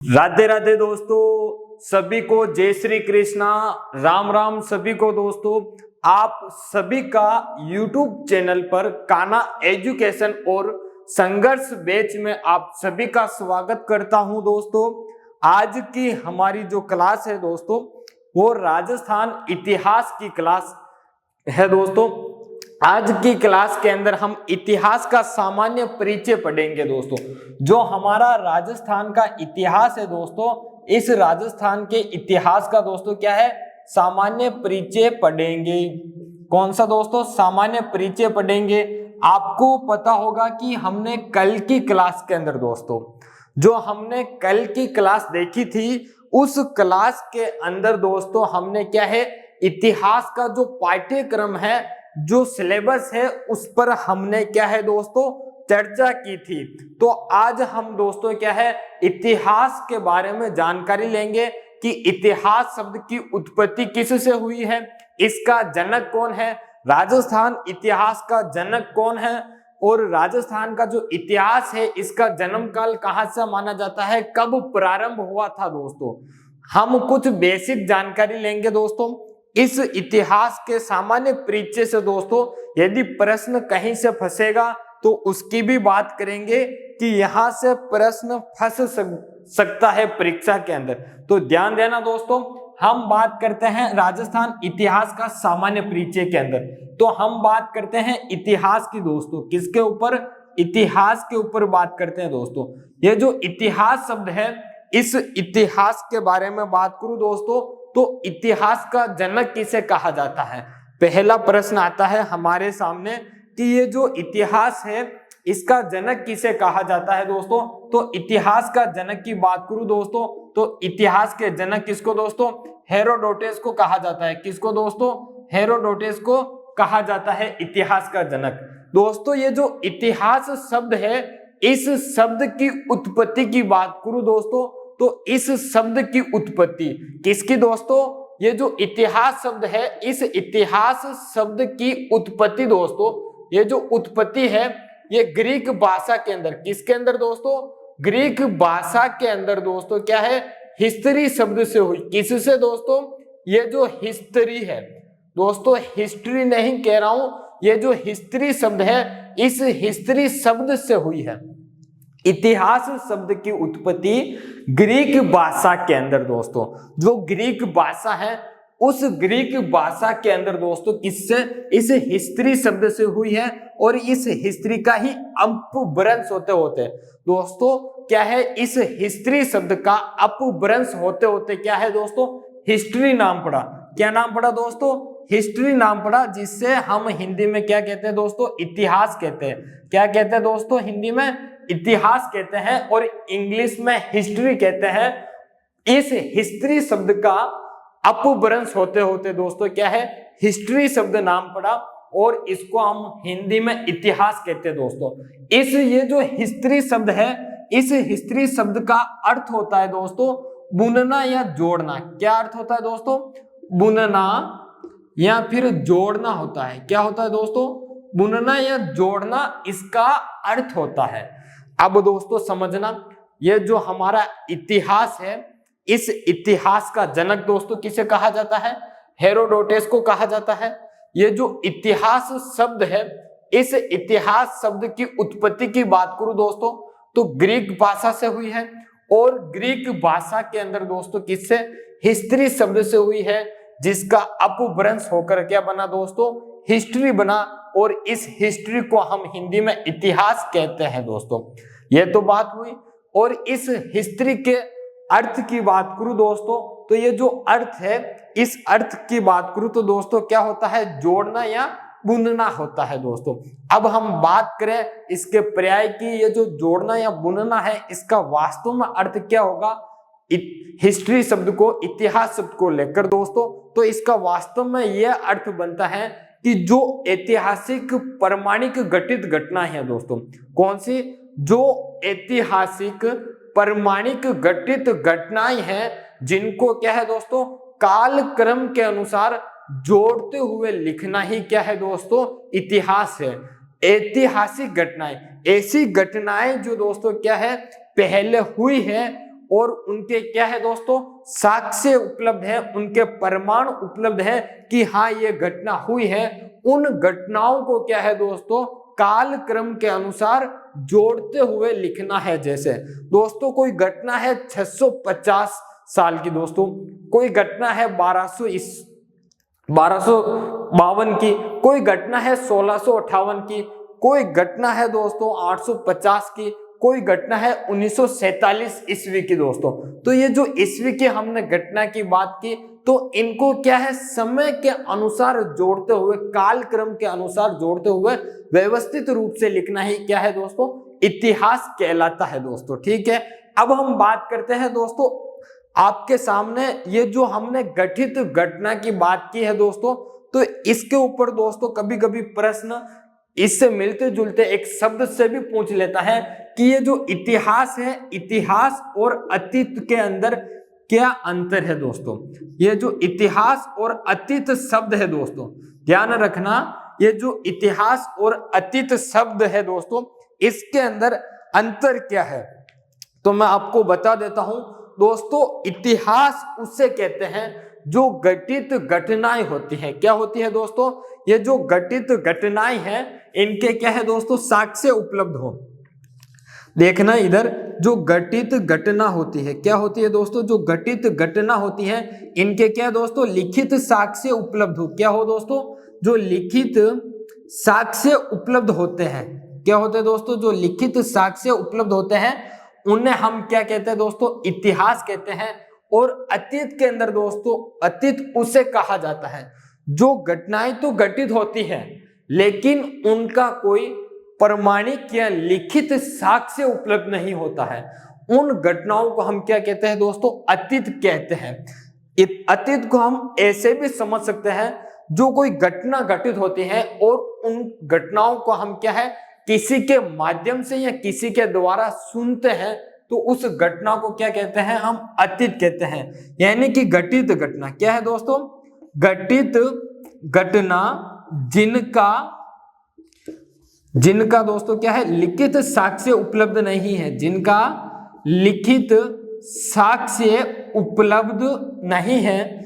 राधे राधे दोस्तों, सभी को जय श्री कृष्णा। राम राम सभी को दोस्तों। आप सभी का YouTube चैनल पर कान्हा एजुकेशन और संघर्ष बैच में आप सभी का स्वागत करता हूं दोस्तों। आज की हमारी जो क्लास है दोस्तों, वो राजस्थान इतिहास की क्लास है दोस्तों। आज की क्लास के अंदर हम इतिहास का सामान्य परिचय पढ़ेंगे दोस्तों। जो हमारा राजस्थान का इतिहास है दोस्तों, इस राजस्थान के इतिहास का दोस्तों क्या है, सामान्य परिचय पढ़ेंगे। कौन सा दोस्तों, सामान्य परिचय पढ़ेंगे। आपको पता होगा कि हमने कल की क्लास के अंदर दोस्तों, जो हमने कल की क्लास देखी थी, उस क्लास के अंदर दोस्तों हमने क्या है, इतिहास का जो पाठ्यक्रम है, जो सिलेबस है, उस पर हमने क्या है दोस्तों, चर्चा की थी। तो आज हम दोस्तों क्या है, इतिहास के बारे में जानकारी लेंगे कि इतिहास शब्द की उत्पत्ति किससे हुई है, इसका जनक कौन है, राजस्थान इतिहास का जनक कौन है, और राजस्थान का जो इतिहास है इसका जन्म काल कहां से माना जाता है, कब प्रारंभ हुआ था दोस्तों। हम कुछ बेसिक जानकारी लेंगे दोस्तों इस इतिहास के सामान्य परिचय से दोस्तों। यदि प्रश्न कहीं से फंसेगा तो उसकी भी बात करेंगे कि यहां से प्रश्न फंस सकता है परीक्षा के अंदर, तो ध्यान देना दोस्तों। हम बात करते हैं राजस्थान इतिहास का सामान्य परिचय के अंदर, तो हम बात करते हैं इतिहास की दोस्तों। किसके ऊपर, इतिहास के ऊपर बात करते हैं दोस्तों। ये जो इतिहास शब्द है, इस इतिहास के बारे में बात करूं दोस्तों, तो इतिहास का जनक किसे कहा जाता है। पहला प्रश्न आता है हमारे सामने कि ये जो इतिहास है इसका जनक किसे कहा जाता है दोस्तों। तो इतिहास का जनक की बात करूं दोस्तों, तो इतिहास के जनक किसको दोस्तों, हेरोडोटस को कहा जाता है। किसको दोस्तों, हेरोडोटस को कहा जाता है इतिहास का जनक। दोस्तों ये जो इतिहास शब्द है, इस शब्द की उत्पत्ति की बात करूं दोस्तों, तो इस शब्द की उत्पत्ति किसकी दोस्तों, ये जो इतिहास शब्द है, इस इतिहास शब्द की उत्पत्ति दोस्तों, ये जो उत्पत्ति है ये ग्रीक भाषा के अंदर, किसके अंदर दोस्तों, ग्रीक भाषा के अंदर दोस्तों क्या है, हिस्ट्री शब्द से हुई। किससे दोस्तों, ये जो हिस्ट्री है दोस्तों, हिस्ट्री नहीं कह रहा हूं, ये जो हिस्ट्री शब्द है, इस हिस्ट्री शब्द से हुई है। इतिहास शब्द की उत्पत्ति ग्रीक भाषा के अंदर दोस्तों, जो ग्रीक भाषा है, उस ग्रीक भाषा के अंदर दोस्तों किससे, इस हिस्ट्री शब्द से हुई है। और इस हिस्ट्री का ही अपभ्रंश होते होते दोस्तों क्या है, इस हिस्ट्री शब्द का अपभ्रंश होते होते क्या है दोस्तों, हिस्ट्री नाम पड़ा। क्या नाम पड़ा दोस्तों, हिस्ट्री नाम पड़ा, जिससे हम हिंदी में क्या कहते हैं दोस्तों, इतिहास कहते हैं। क्या कहते हैं दोस्तों, हिंदी में इतिहास कहते हैं और इंग्लिश में हिस्ट्री कहते हैं। इस हिस्ट्री शब्द का अपभ्रंश होते होते दोस्तों क्या है, हिस्ट्री शब्द नाम पड़ा और इसको हम हिंदी में इतिहास कहते हैं दोस्तों। इस ये जो हिस्ट्री शब्द है, इस हिस्ट्री शब्द का अर्थ होता है दोस्तों बुनना या जोड़ना। क्या अर्थ होता है दोस्तों, बुनना या फिर जोड़ना होता है। क्या होता है दोस्तों, बुनना या जोड़ना इसका अर्थ होता है। अब दोस्तों समझना, ये जो हमारा इतिहास है, इस इतिहास का जनक दोस्तों किसे कहा जाता है, हेरोडोटस को कहा जाता है। ये जो इतिहास शब्द है, इस इतिहास शब्द की उत्पत्ति की बात करूं दोस्तों, तो ग्रीक भाषा से हुई है। और ग्रीक भाषा के अंदर दोस्तों किससे, हिस्ट्री शब्द से हुई है, जिसका अपभ्रंश होकर क्या बना दोस्तों, हिस्ट्री बना। और इस हिस्ट्री को हम हिंदी में इतिहास कहते हैं दोस्तों। यह तो बात हुई। और इस हिस्ट्री के अर्थ की बात करूं दोस्तों, तो ये जो अर्थ है, इस अर्थ की बात करूं तो दोस्तों क्या होता है, जोड़ना या बुनना होता है दोस्तों। अब हम बात करें इसके पर्याय की, ये जो जोड़ना या बुनना है, इसका वास्तव में अर्थ क्या होगा, हिस्ट्री शब्द को, इतिहास शब्द को लेकर दोस्तों, तो इसका वास्तव में यह अर्थ बनता है कि जो ऐतिहासिक प्रमाणिक घटित घटना है दोस्तों, कौन सी, जो ऐतिहासिक प्रमाणिक घटित घटनाएं हैं, जिनको क्या है दोस्तों, काल क्रम के अनुसार जोड़ते हुए लिखना ही क्या है दोस्तों, इतिहास है। ऐतिहासिक घटनाएं, ऐसी घटनाएं जो दोस्तों क्या है, पहले हुई है और उनके क्या है दोस्तों, साक्ष्य उपलब्ध है, उनके प्रमाण उपलब्ध है कि हाँ ये घटना हुई है। उन घटनाओं को क्या है दोस्तों, काल क्रम के अनुसार जोड़ते हुए लिखना है। जैसे दोस्तों कोई घटना है 650 साल की दोस्तों, कोई घटना है 1252 की, कोई घटना है 1658 की, कोई घटना है दोस्तों 850 की, कोई घटना है 1947 ईस्वी की दोस्तों। तो ये जो ईस्वी की हमने घटना की बात की, तो इनको क्या है, समय के अनुसार जोड़ते हुए, काल क्रम के अनुसार जोड़ते हुए व्यवस्थित रूप से लिखना ही क्या है दोस्तों, इतिहास कहलाता है दोस्तों। ठीक है, अब हम बात करते हैं दोस्तों, आपके सामने ये जो हमने गठित घटना की बात की है दोस्तों, तो इसके ऊपर दोस्तों कभी कभी प्रश्न इससे मिलते जुलते एक शब्द से भी पूछ लेता है कि ये जो इतिहास है, इतिहास और अतीत के अंदर क्या अंतर है दोस्तों। ये जो इतिहास और अतीत शब्द है दोस्तों, ध्यान रखना, ये जो इतिहास और अतीत शब्द है दोस्तों, इसके अंदर अंतर क्या है, तो मैं आपको बता देता हूं दोस्तों। इतिहास उसे कहते हैं जो घटित घटनाएं होती हैं। क्या होती है दोस्तों, ये जो घटित घटनाएं हैं, इनके क्या है दोस्तों, साक्ष्य उपलब्ध हो। देखना इधर, जो घटित घटना होती है, क्या होती है दोस्तों, जो घटित घटना होती है, इनके क्या दोस्तों, लिखित साक्ष्य उपलब्ध हो। क्या हो दोस्तों, जो लिखित साक्ष्य उपलब्ध होते हैं। क्या होते हैं दोस्तों, जो लिखित साक्ष्य उपलब्ध होते हैं, उन्हें हम क्या कहते हैं दोस्तों, इतिहास कहते हैं। और अतीत के अंदर दोस्तों, अतीत उसे कहा जाता है जो घटनाएं तो घटित होती हैं, लेकिन उनका कोई प्रमाणिक या लिखित साक्ष्य उपलब्ध नहीं होता है। उन घटनाओं को हम क्या कहते हैं दोस्तों, अतीत कहते हैं। अतीत को हम ऐसे भी समझ सकते हैं, जो कोई घटना घटित होती है और उन घटनाओं को हम क्या है, किसी के माध्यम से या किसी के द्वारा सुनते हैं, तो उस घटना को क्या कहते हैं, हम अतीत कहते हैं। यानी कि घटित घटना क्या है दोस्तों, घटित घटना जिनका दोस्तों क्या है, लिखित साक्ष्य उपलब्ध नहीं है, जिनका लिखित साक्ष्य उपलब्ध नहीं है,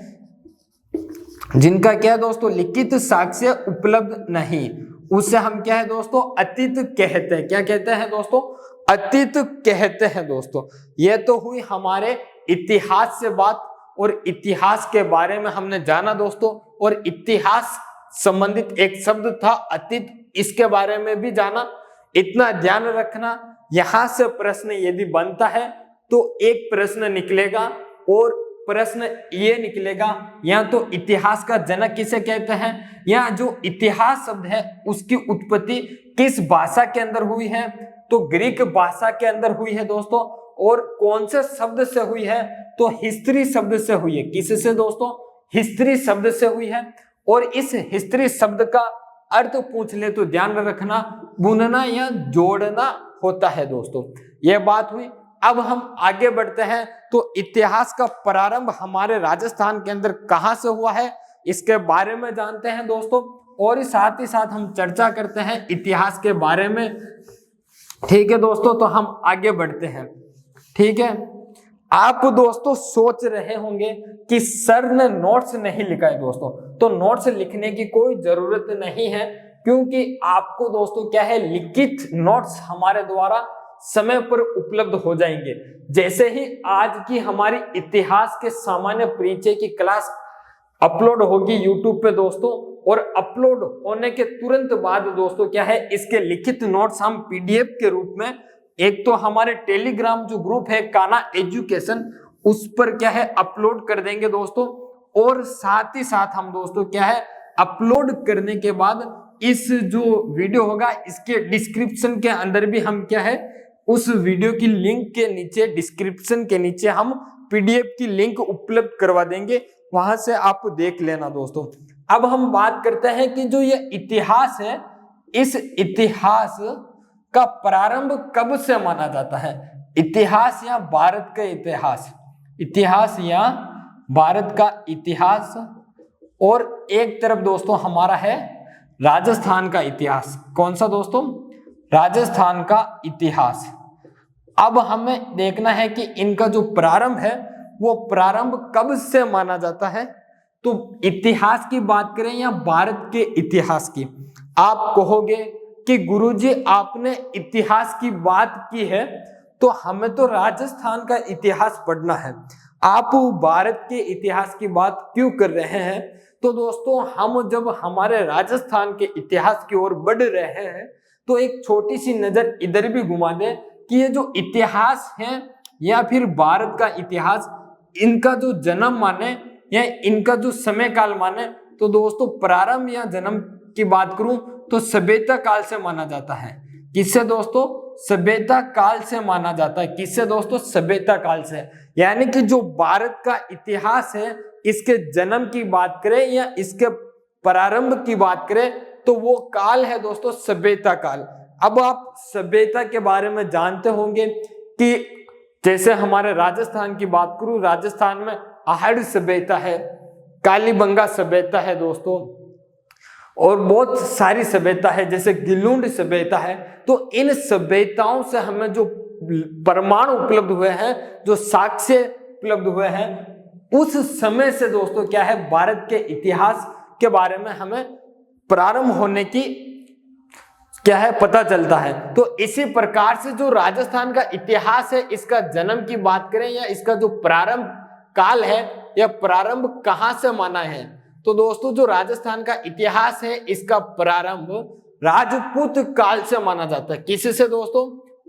जिनका क्या है दोस्तों, लिखित साक्ष्य उपलब्ध नहीं, उसे हम क्या है दोस्तों, अतीत कहते हैं। क्या कहते हैं दोस्तों, अतीत कहते हैं दोस्तों। यह तो हुई हमारे इतिहास से बात, और इतिहास के बारे में हमने जाना दोस्तों, और इतिहास संबंधित एक शब्द था अतीत, इसके बारे में भी जाना। इतना ध्यान रखना, यहां से प्रश्न यदि बनता है तो एक प्रश्न निकलेगा, और प्रश्न ये निकलेगा, या तो इतिहास का जनक किसे कहते हैं, या जो इतिहास शब्द है उसकी उत्पत्ति किस भाषा के अंदर हुई है, तो ग्रीक भाषा के अंदर हुई है दोस्तों। और कौन से शब्द से हुई है, तो हिस्ट्री शब्द से हुई है। किससे दोस्तों, हिस्ट्री शब्द से हुई है। और इस हिस्ट्री शब्द का अर्थ पूछ ले तो ध्यान रखना, बुनना या जोड़ना होता है दोस्तों। यह बात हुई। अब हम आगे बढ़ते हैं, तो इतिहास का प्रारंभ हमारे राजस्थान के अंदर कहां से हुआ है, इसके बारे में जानते हैं दोस्तों, और साथ ही साथ हम चर्चा करते हैं इतिहास के बारे में। ठीक है दोस्तों, तो हम आगे बढ़ते हैं। ठीक है, आप दोस्तों सोच रहे होंगे कि सर ने नोट्स नहीं लिखा है दोस्तों, तो नोट्स लिखने की कोई जरूरत नहीं है, क्योंकि आपको दोस्तों क्या है, लिखित नोट्स हमारे द्वारा समय पर उपलब्ध हो जाएंगे। जैसे ही आज की हमारी इतिहास के सामान्य परिचय की क्लास अपलोड होगी यूट्यूब पे दोस्तों, और अपलोड होने के तुरंत बाद दोस्तों क्या है, इसके लिखित नोट्स हम पीडीएफ के रूप में, एक तो हमारे टेलीग्राम जो ग्रुप है काना एजुकेशन, उस पर क्या है अपलोड कर देंगे दोस्तों। और साथ ही साथ हम दोस्तों क्या है, अपलोड करने के बाद इस जो वीडियो होगा इसके डिस्क्रिप्शन के अंदर भी हम क्या है, उस वीडियो की लिंक के नीचे, डिस्क्रिप्शन के नीचे हम पीडीएफ की लिंक उपलब्ध करवा देंगे, वहां से आप देख लेना दोस्तों। अब हम बात करते हैं कि जो ये इतिहास है, इस इतिहास का प्रारंभ कब से माना जाता है। इतिहास या भारत का इतिहास, इतिहास या भारत का इतिहास, और एक तरफ दोस्तों हमारा है राजस्थान का इतिहास। कौन सा दोस्तों, राजस्थान का इतिहास। अब हमें देखना है कि इनका जो प्रारंभ है वो प्रारंभ कब से माना जाता है। तो इतिहास की बात करें या भारत के इतिहास की, आप कहोगे कि गुरुजी आपने इतिहास की बात की है तो हमें तो राजस्थान का इतिहास पढ़ना है, आप भारत के इतिहास की बात क्यों कर रहे हैं। तो दोस्तों हम जब हमारे राजस्थान के इतिहास की ओर बढ़ रहे हैं तो एक छोटी सी नजर इधर भी घुमा दें कि ये जो इतिहास है या फिर भारत का इतिहास, इनका जो जन्म माने या इनका जो समय काल माने, तो दोस्तों प्रारंभ या जन्म की बात करूं तो सभ्यता काल से माना जाता है। किससे दोस्तों? सभ्यता काल से माना जाता है। किससे दोस्तों? सभ्यता काल से। यानी कि जो भारत का इतिहास है इसके जन्म की बात करें या इसके प्रारंभ की बात करें तो वो काल है दोस्तों सभ्यता काल। अब आप सभ्यता के बारे में जानते होंगे कि जैसे हमारे राजस्थान की बात करूं, राजस्थान में आहड़ सभ्यता है, कालीबंगा सभ्यता है दोस्तों, और बहुत सारी सभ्यता है जैसे गिलुंड सभ्यता है। तो इन सभ्यताओं से हमें जो प्रमाण उपलब्ध हुए हैं, जो साक्ष्य उपलब्ध हुए हैं, उस समय से दोस्तों क्या है, भारत के इतिहास के बारे में हमें प्रारंभ होने की क्या है पता चलता है। तो इसी प्रकार से जो राजस्थान का इतिहास है इसका जन्म की बात करें या इसका जो प्रारंभ काल है या प्रारंभ कहां से माना है, तो दोस्तों जो राजस्थान का इतिहास है इसका प्रारंभ राजपूत काल से माना जाता है। किससे दोस्तों?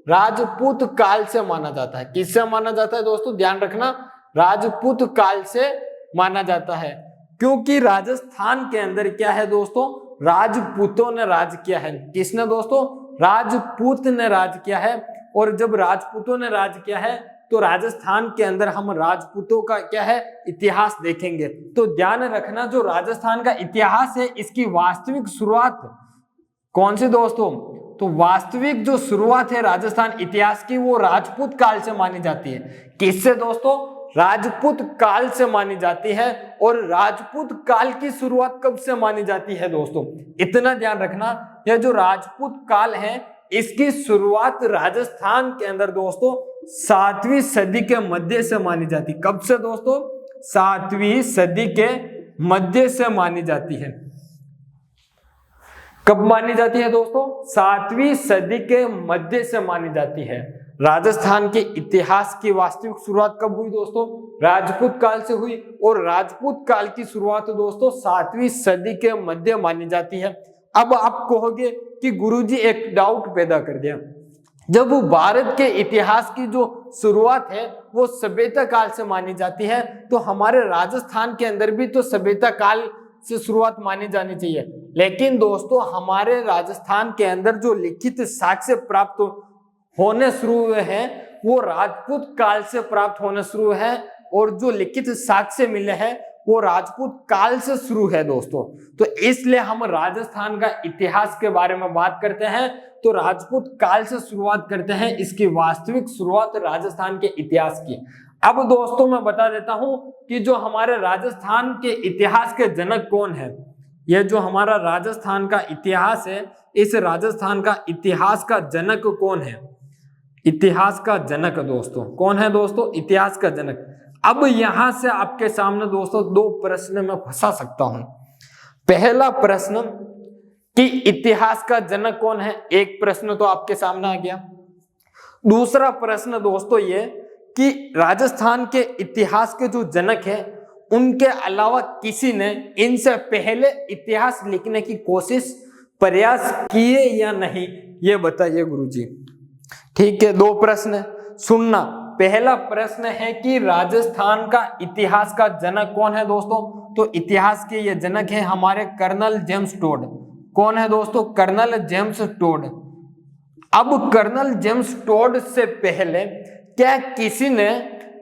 राजपूत काल से माना जाता है। किससे माना जाता है दोस्तों? ध्यान रखना, राजपूत काल से माना जाता है, क्योंकि राजस्थान के अंदर क्या है दोस्तों, राजपूतों ने राज किया है। किसने दोस्तों? राजपूत ने राज किया है। और जब राजपूतों ने राज किया है तो राजस्थान के अंदर हम राजपूतों का क्या है इतिहास देखेंगे। तो ध्यान रखना, जो राजस्थान का इतिहास है इसकी वास्तविक शुरुआत कौन सी दोस्तों? तो वास्तविक जो शुरुआत है राजस्थान इतिहास की वो राजपूत काल से मानी जाती है। किससे दोस्तों? राजपूत काल से मानी जाती है। और राजपूत काल की शुरुआत कब से मानी जाती है दोस्तों? इतना ध्यान रखना, यह जो राजपूत काल है इसकी शुरुआत राजस्थान के अंदर दोस्तों 7वीं सदी के मध्य से मानी जाती। कब से दोस्तों? 7वीं सदी के मध्य से मानी जाती है। कब मानी जाती है दोस्तों? 7वीं सदी के मध्य से मानी जाती है। राजस्थान के इतिहास की वास्तविक शुरुआत कब हुई दोस्तों? राजपूत काल से हुई। और राजपूत काल की शुरुआत दोस्तों 7वीं सदी के मध्य मानी जाती है। अब आप कहोगे कि गुरुजी एक डाउट पैदा कर दिया, जब भारत के इतिहास की जो शुरुआत है वो सभ्यता काल से मानी जाती है तो हमारे राजस्थान के अंदर भी तो सभ्यता काल से शुरुआत मानी जानी चाहिए। लेकिन दोस्तों हमारे राजस्थान के अंदर जो लिखित साक्ष्य प्राप्त होने शुरू हुए हैं वो राजपूत काल से प्राप्त होने शुरू है, और जो लिखित साक्ष्य मिले हैं वो राजपूत काल से शुरू है दोस्तों। तो इसलिए हम राजस्थान का इतिहास के बारे में बात करते हैं तो राजपूत काल से शुरुआत करते हैं, इसकी वास्तविक शुरुआत राजस्थान के इतिहास की। अब दोस्तों मैं बता देता हूं कि जो हमारे राजस्थान के इतिहास के जनक कौन है। यह जो हमारा राजस्थान का इतिहास है, इस राजस्थान का इतिहास का जनक कौन है? इतिहास का जनक दोस्तों कौन है दोस्तों? इतिहास का जनक। अब यहां से आपके सामने दोस्तों 2 प्रश्न मैं फंसा सकता हूं। पहला प्रश्न कि इतिहास का जनक कौन है, एक प्रश्न तो आपके सामने आ गया। दूसरा प्रश्न दोस्तों ये कि राजस्थान के इतिहास के जो जनक है उनके अलावा किसी ने इनसे पहले इतिहास लिखने की कोशिश प्रयास किए या नहीं, ये बताइए गुरुजी। ठीक है, 2 प्रश्न सुनना। पहला प्रश्न है कि राजस्थान का इतिहास का जनक कौन है दोस्तों? तो इतिहास के ये जनक है हमारे कर्नल जेम्स टोड। कौन है दोस्तों? Colonel James Tod. अब कर्नल जेम्स टोड से पहले क्या किसी ने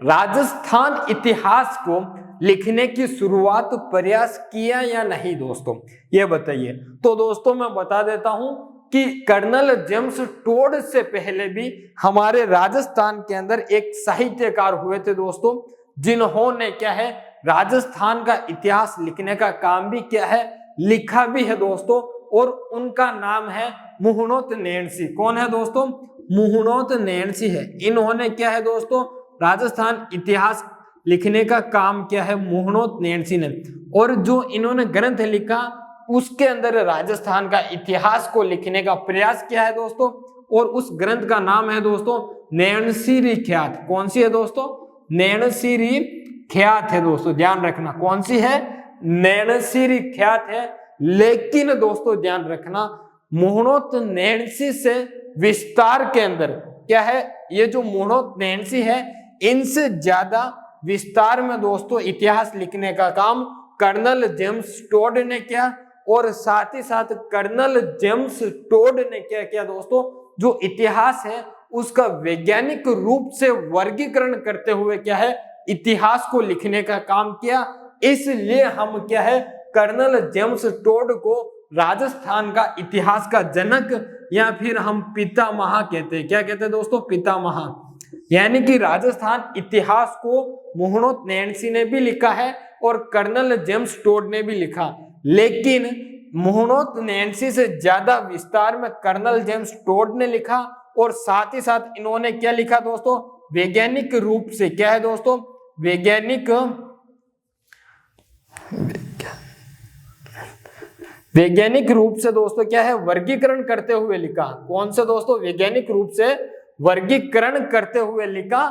राजस्थान इतिहास को लिखने की शुरुआत प्रयास किया या नहीं दोस्तों, ये बताइए। तो दोस्तों मैं बता देता हूं कि कर्नल जेम्स टोड से पहले भी हमारे राजस्थान के अंदर एक साहित्यकार हुए थे दोस्तों, जिन्होंने क्या है राजस्थान का इतिहास लिखने का काम भी किया है, लिखा भी है दोस्तों, और उनका नाम है मुहणोत नैणसी। कौन है दोस्तों? मुहणोत नैणसी है। इन्होंने क्या है दोस्तों, राजस्थान इतिहास लिखने का काम किया है मुहणोत नैणसी ने। और जो इन्होंने ग्रंथ लिखा उसके अंदर राजस्थान का इतिहास को लिखने का प्रयास किया है दोस्तों। और उस ग्रंथ का नाम है दोस्तों नैणसीरी ख्यात। कौन सी है दोस्तों? नैणसीरी ख्यात है दोस्तों, ध्यान रखना। कौन सी है? नैणसीरी ख्यात है। लेकिन दोस्तों ध्यान रखना, मुहणोत नैणसी से विस्तार के अंदर क्या है, ये जो मुहणोत नैणसी है इनसे ज्यादा विस्तार में दोस्तों इतिहास लिखने का काम कर्नल जेम्स टोड ने किया। और साथ ही साथ कर्नल जेम्स टोड ने क्या किया दोस्तों, जो इतिहास है उसका वैज्ञानिक रूप से वर्गीकरण करते हुए क्या है, इतिहास को लिखने का काम किया। इसलिए हम क्या है, कर्नल जेम्स टोड को राजस्थान का इतिहास का जनक या फिर हम पितामह कहते हैं। क्या कहते हैं दोस्तों? पितामह। यानी कि राजस्थान इतिहास को मुहणोत नैणसी ने भी लिखा है और कर्नल जेम्स टोड ने भी लिखा। लेकिन मुहणोत नैणसी से ज्यादा विस्तार में कर्नल जेम्स टोड ने लिखा। और साथ ही साथ इन्होंने क्या लिखा दोस्तों, वैज्ञानिक रूप से क्या है दोस्तों, वैज्ञानिक रूप से दोस्तों क्या है, वर्गीकरण करते हुए लिखा। कौन से दोस्तों? वैज्ञानिक रूप से वर्गीकरण करते हुए लिखा,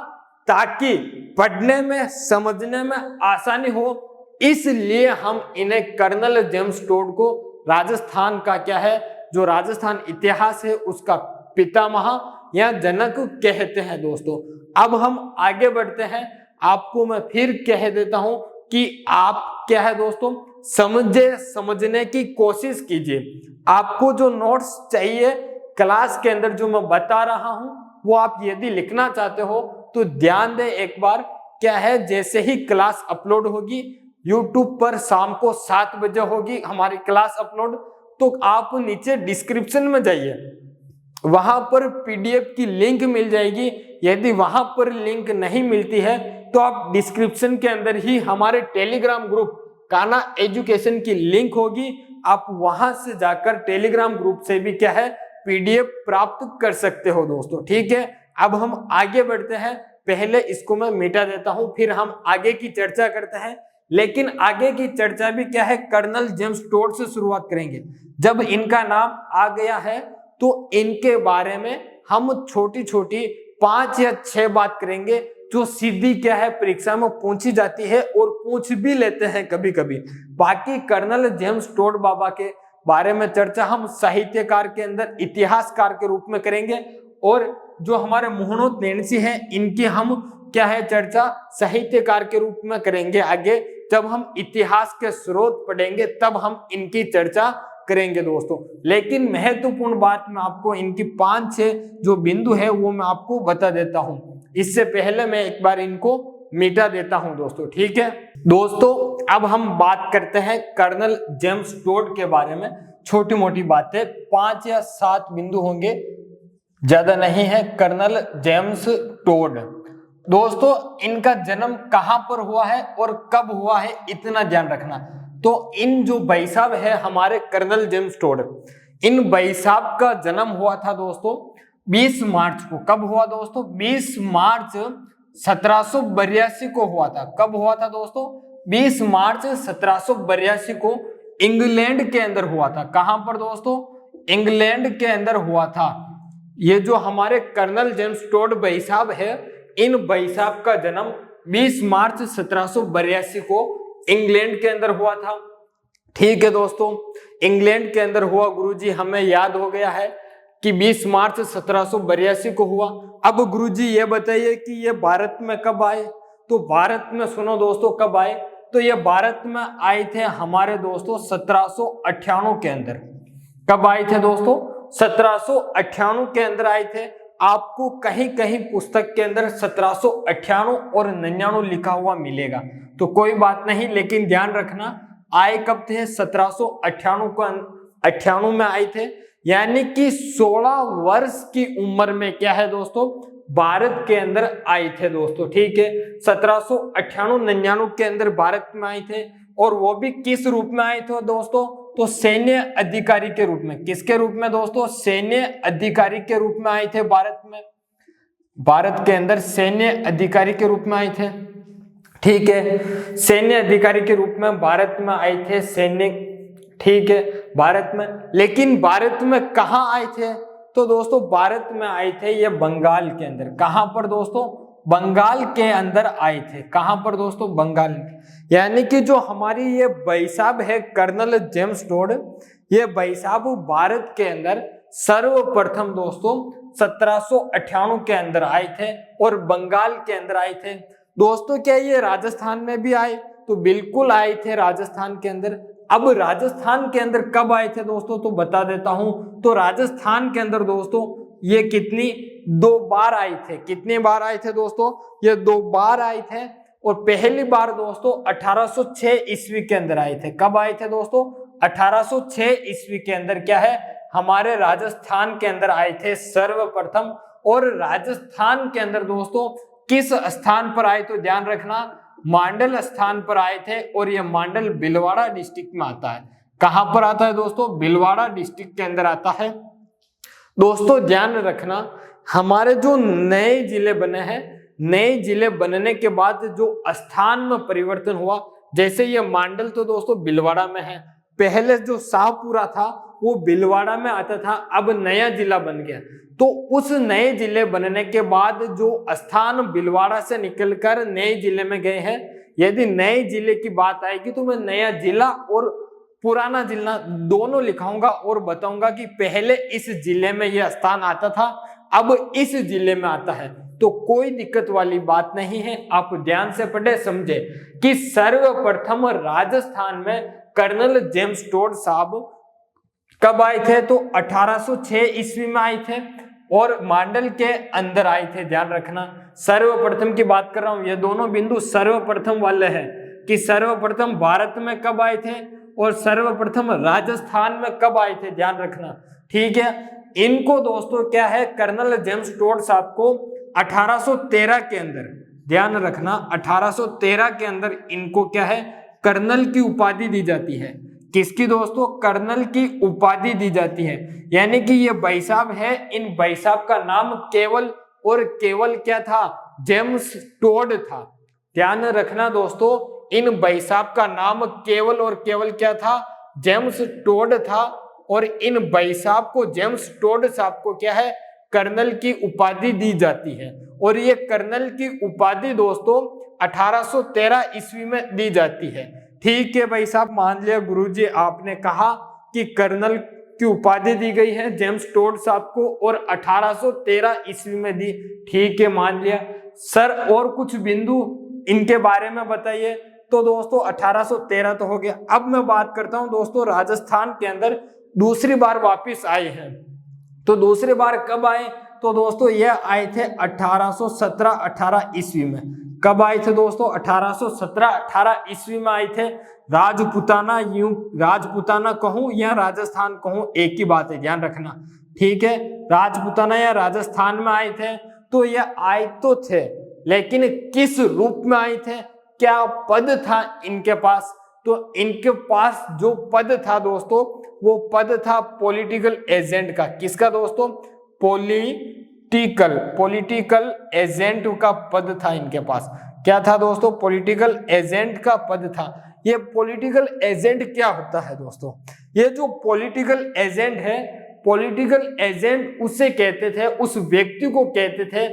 ताकि पढ़ने में समझने में आसानी हो। इसलिए हम इन्हें कर्नल जेम्स टोड को राजस्थान का क्या है, जो राजस्थान इतिहास है उसका पितामह या जनक कहते हैं दोस्तों। अब हम आगे बढ़ते हैं। आपको मैं फिर कह देता हूं कि आप क्या है दोस्तों, समझने की कोशिश कीजिए। आपको जो नोट्स चाहिए क्लास के अंदर जो मैं बता रहा हूं वो आप यदि लिखना चाहते हो तो ध्यान दें एक बार। क्या है, जैसे ही क्लास अपलोड होगी YouTube पर शाम को 7 बजे होगी हमारी क्लास अपलोड, तो आप नीचे डिस्क्रिप्शन में जाइए, वहां पर PDF की लिंक मिल जाएगी। यदि वहां पर लिंक नहीं मिलती है तो आप डिस्क्रिप्शन के अंदर ही हमारे टेलीग्राम ग्रुप काना एजुकेशन की लिंक होगी, आप वहां से जाकर टेलीग्राम ग्रुप से भी क्या है PDF प्राप्त कर सकते हो दोस्तों। ठीक है, अब हम आगे बढ़ते हैं। पहले इसको मैं मिटा देता हूं, फिर हम आगे की चर्चा करते हैं। लेकिन आगे की चर्चा भी क्या है, कर्नल जेम्स टोड से शुरुआत करेंगे। जब इनका नाम आ गया है तो इनके बारे में हम छोटी छोटी 5 या 6 बात करेंगे जो सीधी क्या है परीक्षा में पूछी जाती है और पूछ भी लेते हैं कभी कभी। बाकी कर्नल जेम्स टोड बाबा के बारे में चर्चा हम साहित्यकार के अंदर इतिहासकार के रूप में करेंगे। और जो हमारे मुहणोत नैणसी हैं इनकी हम क्या है चर्चा साहित्यकार के रूप में करेंगे आगे। जब हम इतिहास के स्रोत पढ़ेंगे तब हम इनकी चर्चा करेंगे दोस्तों। लेकिन महत्वपूर्ण बात मैं आपको इनकी 5-6 जो बिंदु है वो मैं आपको बता देता हूं। इससे पहले मैं एक बार इनको मिटा देता हूं दोस्तों। ठीक है दोस्तों, अब हम बात करते हैं कर्नल जेम्स टोड के बारे में। छोटी मोटी बातें 5 या 7 बिंदु होंगे, ज्यादा नहीं है। कर्नल जेम्स टोड दोस्तों, इनका जन्म कहां पर हुआ है और कब हुआ है इतना ध्यान रखना। तो इन जो भाई साहब है हमारे कर्नल जेम्स टोड, इन भाई साहब का जन्म हुआ था दोस्तों 20 मार्च को। कब हुआ दोस्तों? 20 मार्च 1782 को हुआ था। कब हुआ था दोस्तों? 20 मार्च 1782 को इंग्लैंड के अंदर हुआ था। कहां पर दोस्तों? इंग्लैंड के अंदर हुआ था। ये जो हमारे कर्नल जेम्स टोड भाई साहब है, इन भाई साहब का जन्म 20 मार्च 1782 को इंग्लैंड के अंदर हुआ था। ठीक है दोस्तों, इंग्लैंड के अंदर हुआ गुरुजी, हमें याद हो गया है कि 20 मार्च 1782 को हुआ। अब गुरुजी ये बताइए कि ये भारत में कब आए? तो भारत में सुनो दोस्तों कब आए, तो ये भारत में आए थे हमारे दोस्तों 1798 के अंदर। कब आए थे दोस्तों? 1798 के अंदर आए थे। आपको कहीं कहीं पुस्तक के अंदर 1798 और 99 लिखा हुआ मिलेगा, तो कोई बात नहीं, लेकिन ध्यान रखना आए कब थे? 1798 को 98 में आए थे। यानी कि 16 वर्ष की उम्र में क्या है दोस्तों भारत के अंदर आए थे दोस्तों। ठीक है, 1798-99 के अंदर भारत में आए थे। और वो भी किस रूप में आए थे दोस्तों? तो सैन्य अधिकारी के रूप में। किसके रूप में दोस्तों? सैन्य अधिकारी के रूप में आए थे भारत में, भारत के अंदर सैन्य अधिकारी के रूप में आए थे। ठीक है, सैन्य अधिकारी के रूप में भारत में आए थे सैनिक। ठीक है, भारत में, लेकिन भारत में कहाँ आए थे? तो दोस्तों भारत में आए थे ये बंगाल के अंदर। कहां पर दोस्तों? बंगाल के अंदर आए थे। कहां पर दोस्तों? बंगाल। यानी कि जो हमारी ये भाई साहब है कर्नल जेम्स टोड, ये भाई साहब भारत के अंदर सर्वप्रथम दोस्तों 1798 के अंदर आए थे और बंगाल के अंदर आए थे। दोस्तों क्या ये राजस्थान में भी आए? तो बिल्कुल आए थे राजस्थान के अंदर। अब राजस्थान के अंदर कब आए थे दोस्तों? तो बता देता हूं। तो राजस्थान के अंदर दोस्तों ये कितनी 2 बार आए थे। कितनी बार आए थे दोस्तों? ये 2 बार आए थे। और पहली बार दोस्तों 1806 ईस्वी के अंदर आए थे। कब आए थे दोस्तों? 1806 ईस्वी के अंदर क्या है, हमारे राजस्थान के अंदर आए थे सर्वप्रथम। और राजस्थान के अंदर दोस्तों किस स्थान पर आए? तो ध्यान रखना, मांडल स्थान पर आए थे। और यह मांडल भीलवाड़ा डिस्ट्रिक्ट में आता है। कहां पर आता है दोस्तों? भीलवाड़ा डिस्ट्रिक्ट के अंदर आता है। दोस्तों ध्यान रखना, हमारे जो नए जिले बने हैं, नए जिले बनने के बाद जो स्थान में परिवर्तन हुआ, जैसे ये मांडल तो दोस्तों भीलवाड़ा में है, पहले जो शाहपुरा था वो भीलवाड़ा में आता था, अब नया जिला बन गया। तो उस नए जिले बनने के बाद जो स्थान भीलवाड़ा से निकलकर नए जिले में गए हैं, यदि नए जिले की बात आएगी तो मैं नया जिला और पुराना जिला दोनों लिखाऊंगा और बताऊंगा कि पहले इस जिले में यह स्थान आता था, अब इस जिले में आता है। तो कोई दिक्कत वाली बात नहीं है, आप ध्यान से पढ़े समझे कि सर्वप्रथम राजस्थान में कर्नल जेम्स टोड साहब कब आए थे? तो 1806 ईस्वी में आए थे और मांडल के अंदर आए थे। ध्यान रखना, सर्वप्रथम की बात कर रहा हूं, ये दोनों बिंदु सर्वप्रथम वाले हैं कि सर्वप्रथम भारत में कब आए थे और सर्वप्रथम राजस्थान में कब आए थे। ध्यान रखना, ठीक है। इनको दोस्तों क्या है, कर्नल जेम्स टोड साहब को 1813 के अंदर, ध्यान रखना 1813 के अंदर इनको क्या है, कर्नल की उपाधि दी जाती है। किसकी दोस्तों? कर्नल की उपाधि दी जाती है। यानी कि ये भाई साहब है, इन भाई साहब का नाम केवल और केवल क्या था? जेम्स टोड था। ध्यान रखना दोस्तों, इन भाई साहब का नाम केवल और केवल क्या था? जेम्स टोड था। और इन भाई साहब को, जेम्स टोड साहब को क्या है, कर्नल की उपाधि दी जाती है। और ये कर्नल की उपाधि दोस्तों 1813 ईस्वी में दी जाती है। ठीक है भाई साहब, मान लिया गुरुजी आपने कहा कि कर्नल की उपाधि दी गई है जेम्स टोड साहब को और 1813 ईस्वी में दी। ठीक है, मान लिया। सर और कुछ बिंदु इनके बारे में बताइए। तो दोस्तों 1813 तो हो गया। अब मैं बात करता हूं दोस्तों, राजस्थान के अंदर दूसरी बार वापिस आए हैं। तो दूसरी बार कब आए? तो दोस्तों ये आए थे 1817-18 ईस्वी में। कब आए थे दोस्तों? 1817-18 ईस्वी में आए थे। राजपुताना, यूं राजपुताना कहूं या राजस्थान कहूं, एक ही बात है, ध्यान रखना। ठीक है, राजपुताना या राजस्थान में आए थे। तो ये आए तो थे, लेकिन किस रूप में आए थे? क्या पद था इनके पास? तो इनके पास जो पद था दोस्तों, वो पद था पॉलिटिकल एजेंट का। किसका दोस्तों? पॉलिटिकल एजेंट का पद था इनके पास। क्या था दोस्तों? पॉलिटिकल एजेंट का पद था। ये पॉलिटिकल एजेंट क्या होता है दोस्तों? ये जो पॉलिटिकल एजेंट है, पॉलिटिकल एजेंट उसे कहते थे, उस व्यक्ति को कहते थे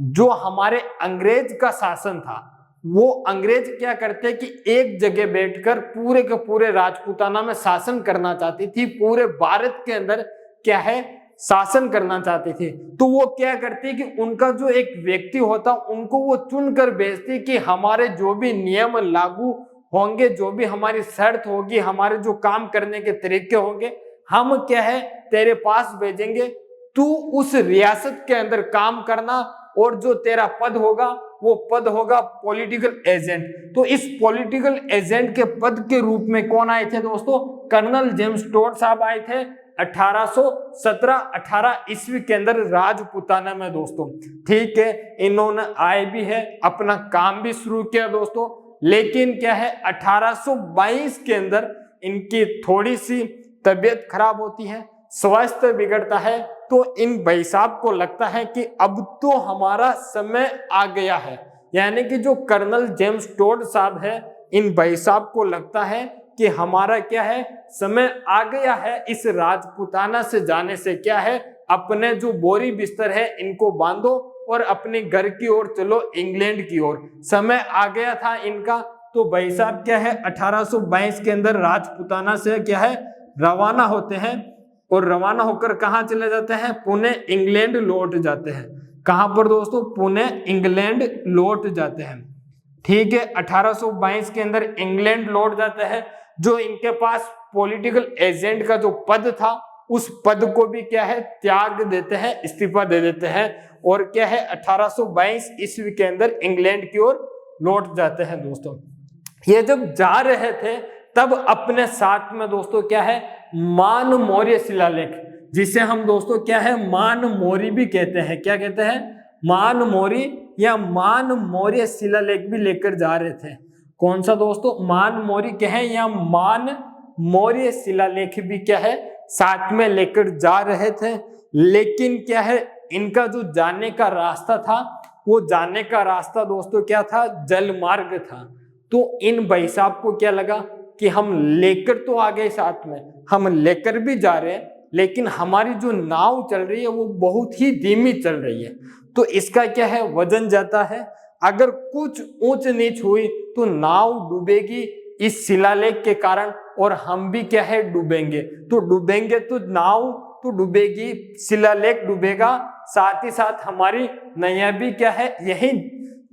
जो हमारे अंग्रेज का शासन था। वो अंग्रेज क्या करते कि एक जगह बैठकर पूरे के पूरे राजपूताना में शासन करना चाहती थी, पूरे भारत के अंदर क्या है, शासन करना चाहते थे। तो वो क्या करते कि उनका जो एक व्यक्ति होता, उनको वो चुनकर भेजते कि हमारे जो भी नियम लागू होंगे, जो भी हमारी शर्त होगी, हमारे जो काम करने के तरीके होंगे, हम क्या है तेरे पास भेजेंगे, तू उस रियासत के अंदर काम करना और जो तेरा पद होगा वो पद होगा पॉलिटिकल एजेंट। तो इस पॉलिटिकल एजेंट के पद के रूप में कौन आए थे दोस्तों? कर्नल जेम्स टोड साहब आए थे 1817-18 ईस्वी के अंदर राजपुताना में दोस्तों। ठीक है, इन्होंने आए भी है, अपना काम भी शुरू किया दोस्तों। लेकिन क्या है, 1822 के अंदर इनकी थोड़ी सी तबीयत खराब होती है, स्वास्थ्य बिगड़ता है, तो इन भाई साहब को लगता है कि अब तो हमारा समय आ गया है। यानी कि जो कर्नल जेम्स टोड साहब है, इन भाई साहब को लगता है कि हमारा क्या है, समय आ गया है, इस राजपुताना से जाने से क्या है, अपने जो बोरी बिस्तर है इनको बांधो और अपने घर की ओर चलो, इंग्लैंड की ओर। समय आ गया था इनका। तो भाई साहब क्या है 1822 के अंदर राजपुताना से क्या है रवाना होते हैं और रवाना होकर कहाँ चले जाते हैं, पुणे इंग्लैंड लौट जाते हैं। कहां पर दोस्तों, पुणे इंग्लैंड लौट जाते हैं। ठीक है, 1822 के अंदर इंग्लैंड लौट जाते हैं। जो इनके पास पॉलिटिकल एजेंट का जो पद था, उस पद को भी क्या है त्याग देते हैं, इस्तीफा दे देते हैं और क्या है 1822 ईस्वी के अंदर इंग्लैंड की ओर लौट जाते हैं। दोस्तों ये जब जा रहे थे तब अपने साथ में दोस्तों क्या है, मान मौर्य शिलालेख, जिसे हम दोस्तों क्या है मान मौर्य भी कहते हैं। क्या कहते हैं, मान मौर्य या मान मौर्य शिलालेख भी लेकर जा रहे थे। कौन सा दोस्तों, मान मौर्य कहें या मान मौर्य शिलालेख भी क्या है साथ में लेकर जा रहे थे। लेकिन क्या है, इनका जो जाने का रास्ता था, वो जाने का रास्ता दोस्तों क्या था, जल मार्ग था। तो इन भाई साहब को क्या लगा कि हम लेकर तो आ गए साथ में, हम लेकर भी जा रहे हैं, लेकिन हमारी जो नाव चल रही है वो बहुत ही धीमी चल रही है। तो इसका क्या है, वजन जाता है। अगर कुछ ऊंच नीच हुई तो नाव डूबेगी इस शिलालेख के कारण, और हम भी क्या है डूबेंगे। तो डूबेंगे तो नाव तो डूबेगी, शिलालेख डूबेगा, साथ ही साथ हमारी नैया भी क्या है यही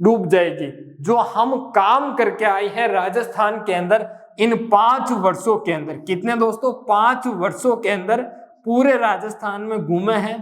डूब जाएगी। जो हम काम करके आए हैं राजस्थान के अंदर इन 5 वर्षों के अंदर, कितने दोस्तों, 5 वर्षों के अंदर पूरे राजस्थान में घूमे हैं,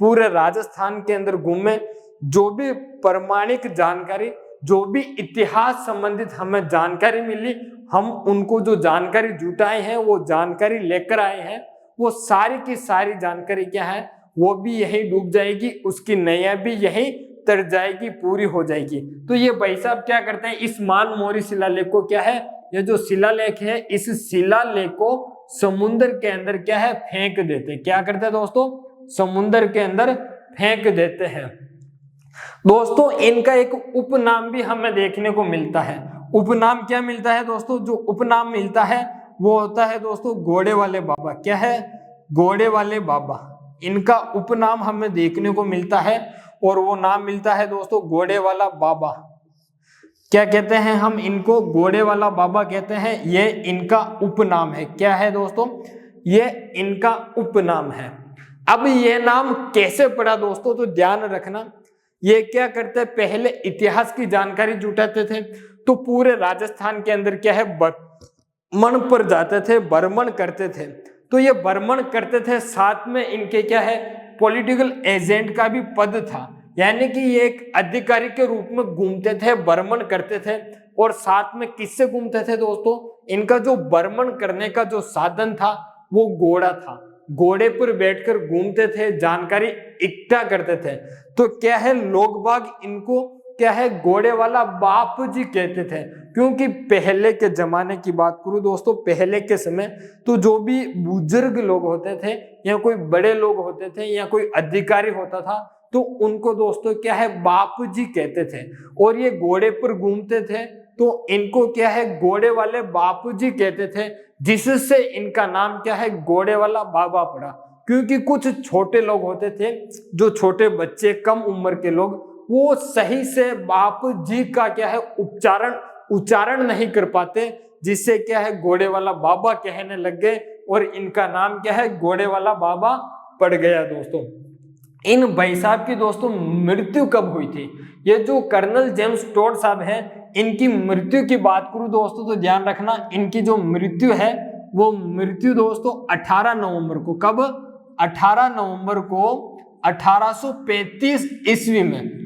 पूरे राजस्थान के अंदर घूमे, जो भी प्रमाणिक जानकारी, जो भी इतिहास संबंधित हमें जानकारी मिली, हम उनको जो जानकारी जुटाए हैं वो जानकारी लेकर आए हैं। वो सारी की सारी जानकारी क्या है, वो भी यही डूब जाएगी, उसकी नैया भी यही तर जाएगी, पूरी हो जाएगी। तो ये भाई साहब क्या करते हैं, इस मान मौर्य शिलालेख को क्या है, ये जो शिलालेख है, इस शिलालेख को समुद्र के अंदर क्या है फेंक देते हैं। क्या करते हैं दोस्तों, समुद्र के अंदर फेंक देते हैं। दोस्तों इनका एक उपनाम भी हमें देखने को मिलता है। उपनाम क्या मिलता है दोस्तों, जो उपनाम मिलता है वो होता है दोस्तों घोड़े वाले बाबा। क्या है, घोड़े वाले बाबा, इनका उपनाम हमें देखने को मिलता है और वो नाम मिलता है दोस्तों घोड़े वाला बाबा। क्या कहते हैं हम इनको, घोड़े वाला बाबा कहते हैं। ये इनका उपनाम है। क्या है दोस्तों, ये इनका उपनाम है। अब ये नाम कैसे पड़ा दोस्तों, तो ध्यान रखना, ये क्या करते हैं, पहले इतिहास की जानकारी जुटाते थे, तो पूरे राजस्थान के अंदर क्या है भ्रमण पर जाते थे, भ्रमण करते थे। तो ये भ्रमण करते थे, साथ में इनके क्या है पॉलिटिकल एजेंट का भी पद था। यानी कि ये एक अधिकारी के रूप में घूमते थे, भ्रमण करते थे। और साथ में किससे घूमते थे दोस्तों, इनका जो भ्रमण करने का जो साधन था वो घोड़ा था। घोड़े पर बैठकर घूमते थे, जानकारी इकट्ठा करते थे। तो क्या है, लोग बाग इनको क्या है घोड़े वाला बाप जी कहते थे। क्योंकि पहले के जमाने की बात करूं दोस्तों, पहले के समय तो जो भी बुजुर्ग लोग होते थे या कोई बड़े लोग होते थे या कोई अधिकारी होता था, तो उनको दोस्तों क्या है बाप जी कहते थे। और ये घोड़े पर घूमते थे, तो इनको क्या है घोड़े वाले बाप जी कहते थे, जिससे इनका नाम क्या है घोड़े वाला बाबा पड़ा। क्योंकि कुछ छोटे लोग होते थे, जो छोटे बच्चे, कम उम्र के लोग, वो सही से बाप जी का क्या है उच्चारण नहीं कर पाते, जिससे क्या है घोड़े वाला बाबा कहने लग गए और इनका नाम क्या है घोड़े वाला बाबा पड़ गया। दोस्तों इन भाई साहब की दोस्तों मृत्यु कब हुई थी, ये जो कर्नल जेम्स टोड साहब हैं, इनकी मृत्यु की बात करूं दोस्तों, तो ध्यान रखना, इनकी जो मृत्यु है वो मृत्यु दोस्तों 18 नवंबर को, कब, 18 नवंबर को 1835 ईस्वी में।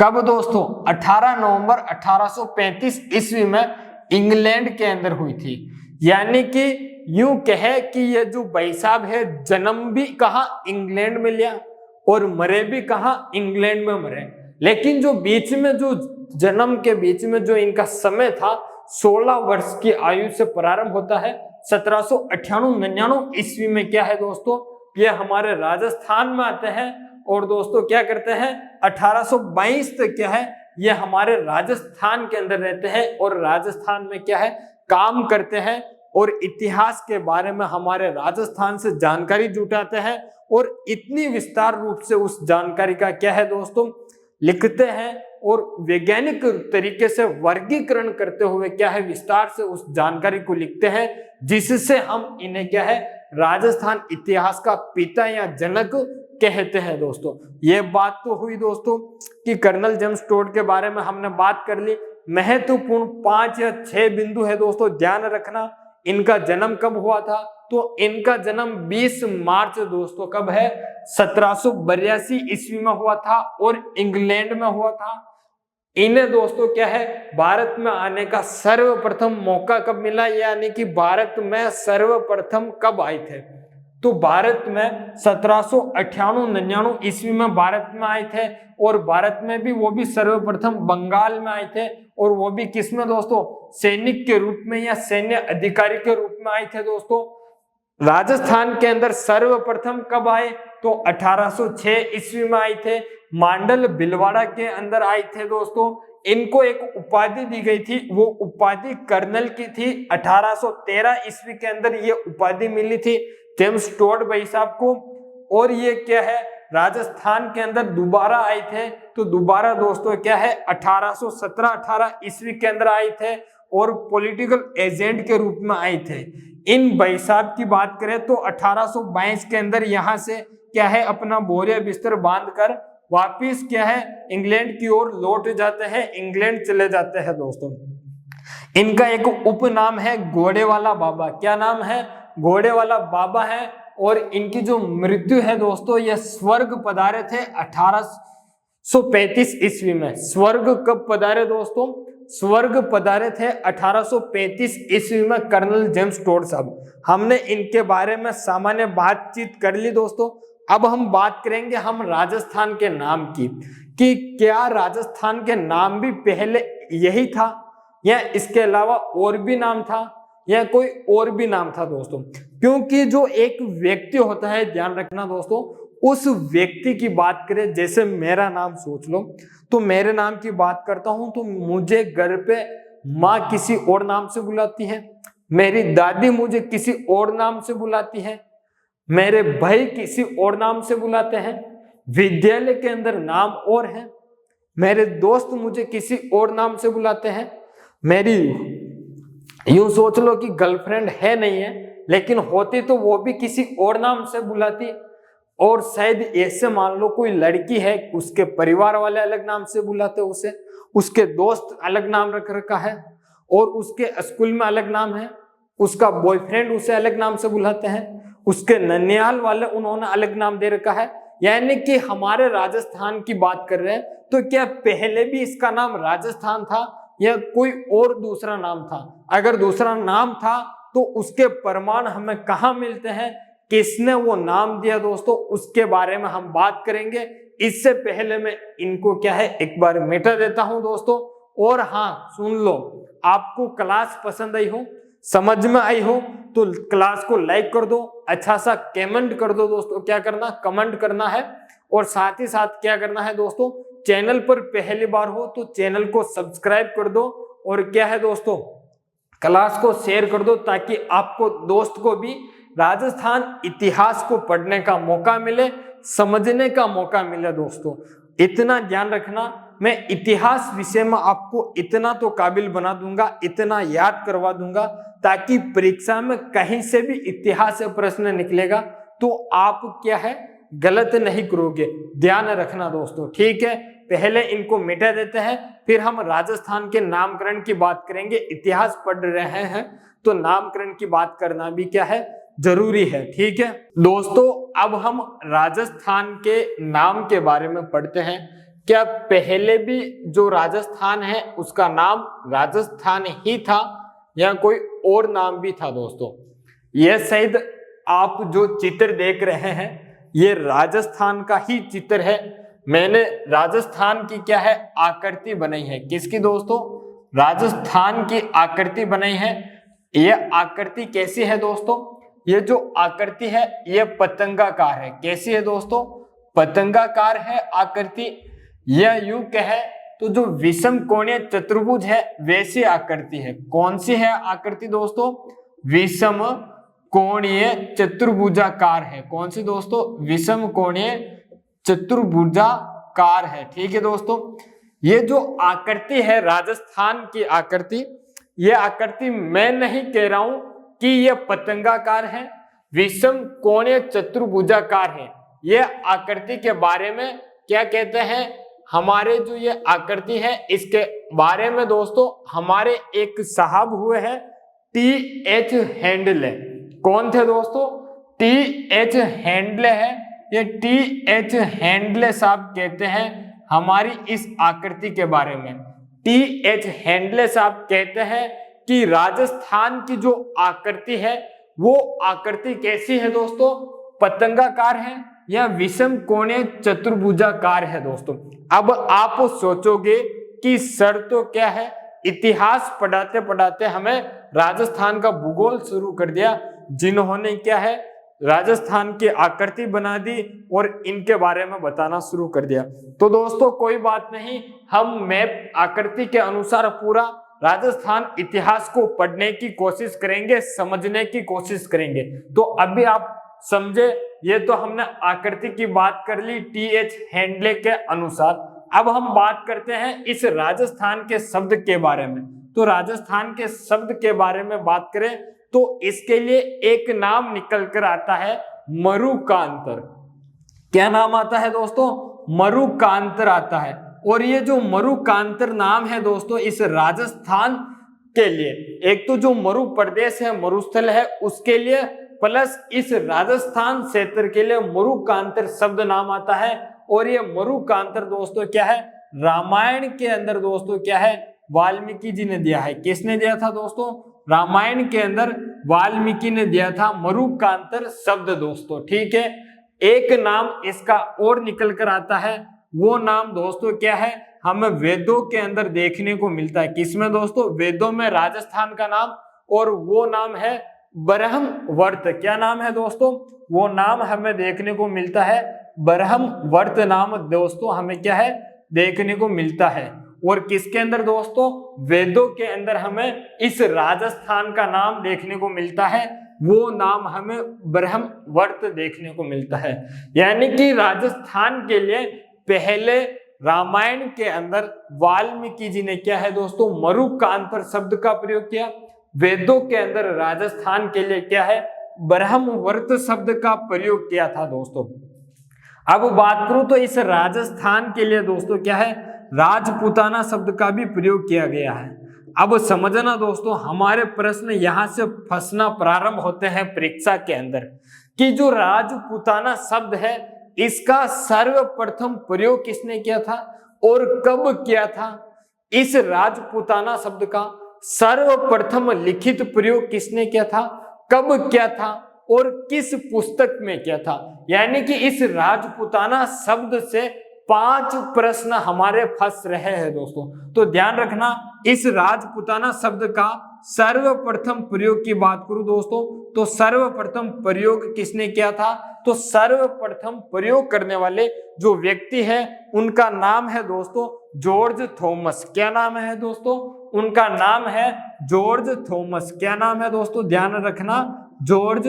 कब दोस्तों, 18 नवंबर 1835 ईस्वी में इंग्लैंड के अंदर हुई थी। यानी कि यूं कहे कि ये जो भाई साहब है, जन्म भी कहां इंग्लैंड में लिया और मरे भी कहां इंग्लैंड में मरे। लेकिन जो बीच में, जो जन्म के बीच में जो इनका समय था, 16 वर्ष की आयु से प्रारंभ होता है 1798-99 ईस्वी में क्या है दोस्तों, ये हमारे राजस्थान में आते हैं। और दोस्तों क्या करते हैं, 1822 तक क्या है, ये हमारे राजस्थान के अंदर रहते हैं और राजस्थान में क्या है, काम करते हैं और इतिहास के बारे में हमारे राजस्थान से जानकारी जुटाते हैं और इतनी विस्तार रूप से उस जानकारी का क्या है दोस्तों, लिखते हैं और वैज्ञानिक तरीके से वर्गीकरण करते हुए क्या है, विस्तार से उस जानकारी को लिखते हैं, जिससे हम इन्हें क्या है, राजस्थान इतिहास का पिता या जनक कहते हैं दोस्तों। ये बात तो हुई दोस्तों कि कर्नल जेम्स टोड के बारे में हमने बात कर ली। महत्वपूर्ण 5 या 6 बिंदु है दोस्तों, ध्यान रखना। इनका जन्म कब हुआ था, तो इनका जन्म 20 मार्च दोस्तों कब है, 1782 ईस्वी में हुआ था और इंग्लैंड में हुआ था। इन्हें दोस्तों क्या है, भारत में आने का सर्वप्रथम मौका कब मिला, यानी कि भारत में सर्वप्रथम कब आए थे, तो भारत में 1798-99 ईस्वी में भारत में आए थे। और भारत में भी वो भी सर्वप्रथम बंगाल में आए थे, और वो भी किस में दोस्तों, सैनिक के रूप में या सैन्य अधिकारी के रूप में आए थे दोस्तों। राजस्थान के अंदर सर्वप्रथम कब आए, तो 1806 ईस्वी में आए थे। मांडल भिलवाड़ा के अंदर आए थे दोस्तों। इनको एक उपाधि दी गई थी, वो उपाधि कर्नल की थी। 1813 ईस्वी के अंदर ये उपाधि मिली थी जेम्स टोड भाई साहब को। और ये क्या है, राजस्थान के अंदर दोबारा आए थे, तो दोबारा दोस्तों क्या है, 1817-18 ईस्वी के अंदर आए थे और पॉलिटिकल एजेंट के रूप में आए थे। इन भाई साहब की बात करें तो 1822 के अंदर यहाँ से क्या है, अपना बोरिया बिस्तर बांधकर वापिस क्या है, इंग्लैंड की ओर लौट जाते हैं, इंग्लैंड चले जाते हैं दोस्तों। इनका एक उपनाम है घोड़े वाला बाबा। क्या नाम है, घोड़े वाला बाबा है। और इनकी जो मृत्यु है दोस्तों, ये स्वर्ग पधारे थे 1835 ईस्वी में। स्वर्ग कब पधारे दोस्तों, स्वर्ग पधारे थे 1835 ईस्वी में कर्नल जेम्स टोड साहब। हमने इनके बारे में सामान्य बातचीत कर ली दोस्तों। अब हम बात करेंगे हम राजस्थान के नाम की, कि क्या राजस्थान के नाम भी पहले यही था या इसके अलावा और भी नाम था या कोई और भी नाम था दोस्तों। क्योंकि जो एक व्यक्ति होता है, ध्यान रखना दोस्तों, उस व्यक्ति की बात करें, जैसे मेरा नाम सोच लो, तो मेरे नाम की बात करता हूं तो मुझे घर पे माँ किसी और नाम से बुलाती है, मेरी दादी मुझे किसी और नाम से बुलाती है, मेरे भाई किसी और नाम से बुलाते हैं, विद्यालय के अंदर नाम और है, मेरे दोस्त मुझे किसी और नाम से बुलाते हैं, मेरी यूं सोच लो कि गर्लफ्रेंड है नहीं है, लेकिन होती तो वो भी किसी और नाम से बुलाती। और शायद ऐसे मान लो कोई लड़की है, उसके परिवार वाले अलग नाम से बुलाते उसे, उसके दोस्त अलग नाम रख रखा है, और उसके स्कूल में अलग नाम है, उसका बॉयफ्रेंड उसे अलग नाम से बुलाते हैं, उसके ननियाल वाले उन्होंने अलग नाम दे रखा है। यानी कि हमारे राजस्थान की बात कर रहे हैं, तो क्या पहले भी इसका नाम राजस्थान था या कोई और दूसरा नाम था? अगर दूसरा नाम था तो उसके प्रमाण हमें कहाँ मिलते हैं, किसने वो नाम दिया दोस्तों, उसके बारे में हम बात करेंगे। इससे पहले मैं इनको क्या है, एक बार मिटा देता हूं दोस्तों। और हाँ सुन लो, आपको क्लास पसंद आई हो, समझ में आई हो, तो क्लास को लाइक कर दो, अच्छा सा कमेंट कर दो दोस्तों। क्या करना, कमेंट करना है। और साथ ही साथ क्या करना है दोस्तों, चैनल पर पहली बार हो तो चैनल को सब्सक्राइब कर दो। और क्या है दोस्तों, क्लास को शेयर कर दो, ताकि आपको दोस्त को भी राजस्थान इतिहास को पढ़ने का मौका मिले, समझने का मौका मिले दोस्तों। इतना ध्यान रखना, मैं इतिहास विषय में आपको इतना तो काबिल बना दूंगा, इतना याद करवा दूंगा, ताकि परीक्षा में कहीं से भी इतिहास से प्रश्न निकलेगा तो आप क्या है, गलत नहीं करोगे। ध्यान रखना दोस्तों, ठीक है। पहले इनको मिटा देते हैं, फिर हम राजस्थान के नामकरण की बात करेंगे। इतिहास पढ़ रहे हैं तो नामकरण की बात करना भी क्या है, जरूरी है, ठीक है दोस्तों। अब हम राजस्थान के नाम के बारे में पढ़ते हैं। क्या पहले भी जो राजस्थान है उसका नाम राजस्थान ही था या कोई और नाम भी था दोस्तों? यह शायद आप जो चित्र देख रहे हैं ये राजस्थान का ही चित्र है। मैंने राजस्थान की क्या है, आकृति बनाई है। किसकी दोस्तों? राजस्थान की आकृति बनाई है। ये आकृति कैसी है दोस्तों? ये जो आकृति है ये पतंगाकार है। कैसी है दोस्तों? पतंगाकार है आकृति। यह यूं कहे तो जो विषम कोणीय चतुर्भुज है वैसी आकृति है। कौन सी है आकृति दोस्तों? विषम कोणीय चतुर्भुजाकार है। कौन सी दोस्तों? विषम कोणीय चतुर्भुजाकार है। ठीक है दोस्तों, ये जो आकृति है राजस्थान की आकृति, ये आकृति मैं नहीं कह रहा हूं कि ये पतंगाकार है, विषम कोणीय चतुर्भुजाकार है। ये आकृति के बारे में क्या कहते हैं? हमारे जो ये आकृति है इसके बारे में दोस्तों हमारे एक साहब हुए हैं T.H. हैंडले। कौन थे दोस्तों? T.H. हैंडले है। ये T.H. हैंडले साहब कहते हैं हमारी इस आकृति के बारे में। T.H. हैंडले साहब कहते हैं कि राजस्थान की जो आकृति है वो आकृति कैसी है दोस्तों? पतंगाकार है या विषम कोणीय चतुर्भुजाकार है दोस्तों। अब आप सोचोगे कि सर तो क्या है, इतिहास पढ़ाते पढ़ाते हमें राजस्थान का भूगोल शुरू कर दिया, जिन्होंने क्या है राजस्थान की आकृति बना दी और इनके बारे में बताना शुरू कर दिया। तो दोस्तों कोई बात नहीं, हम मैप आकृति के अनुसार पूरा राजस्थान इतिहास को पढ़ने की कोशिश करेंगे, समझने की कोशिश करेंगे। तो अभी आप समझे, ये तो हमने आकृति की बात कर ली T.H. हैंडले के अनुसार। अब हम बात करते हैं इस राजस्थान के शब्द के बारे में। तो राजस्थान के शब्द के बारे में बात करें तो इसके लिए एक नाम निकल कर आता है मरुकांतर। क्या नाम आता है दोस्तों? मरुकांतर आता है। और ये जो मरुकांतर नाम है दोस्तों इस राजस्थान के लिए, एक तो जो मरु प्रदेश है, मरुस्थल है, उसके लिए प्लस इस राजस्थान क्षेत्र के लिए मरुकांतर शब्द नाम आता है। और ये मरुकांतर दोस्तों क्या है? रामायण के अंदर दोस्तों क्या है? वाल्मीकि जी ने दिया है। किसने दिया था दोस्तों? रामायण के अंदर वाल्मीकि ने दिया था मरुकांतर शब्द दोस्तों। ठीक है, एक नाम इसका और निकल कर आता है, वो नाम दोस्तों क्या है? हमें वेदों के अंदर देखने को मिलता है। किसमें दोस्तों? वेदों में राजस्थान का नाम, और वो नाम है ब्रह्मवर्त। क्या नाम है दोस्तों? वो नाम हमें देखने को मिलता है ब्रह्मवर्त नाम दोस्तों हमें क्या है? देखने को मिलता है। और किसके अंदर दोस्तों? वेदों के अंदर हमें इस राजस्थान का नाम देखने को मिलता है, वो नाम हमें ब्रह्मवर्त देखने को मिलता है। यानी कि राजस्थान के लिए पहले रामायण के अंदर वाल्मीकि जी ने क्या है दोस्तों? मरुकांतर शब्द का प्रयोग किया। वेदों के अंदर राजस्थान के लिए क्या है? ब्रह्मवर्त शब्द का प्रयोग किया था दोस्तों। अब बात करूं तो इस राजस्थान के लिए दोस्तों क्या है? राजपूताना शब्द का भी प्रयोग किया गया है। अब समझना दोस्तों, हमारे प्रश्न यहां से फंसना प्रारंभ होते हैं परीक्षा के अंदर कि जो राजपूताना शब्द है इसका सर्वप्रथम प्रयोग किसने किया था और कब किया था? इस राजपूताना शब्द का सर्वप्रथम लिखित प्रयोग किसने किया था, कब किया था और किस पुस्तक में किया था? यानी कि इस राजपूताना शब्द से 5 प्रश्न हमारे फंस रहे हैं दोस्तों। तो ध्यान रखना, इस राजपूताना शब्द का सर्वप्रथम प्रयोग की बात करूं दोस्तों तो सर्वप्रथम प्रयोग किसने किया था? तो सर्वप्रथम प्रयोग करने वाले जो व्यक्ति है उनका नाम है दोस्तों जॉर्ज थॉमस। क्या नाम है दोस्तों? उनका नाम है जॉर्ज थॉमस। क्या नाम है दोस्तों? ध्यान रखना, जॉर्ज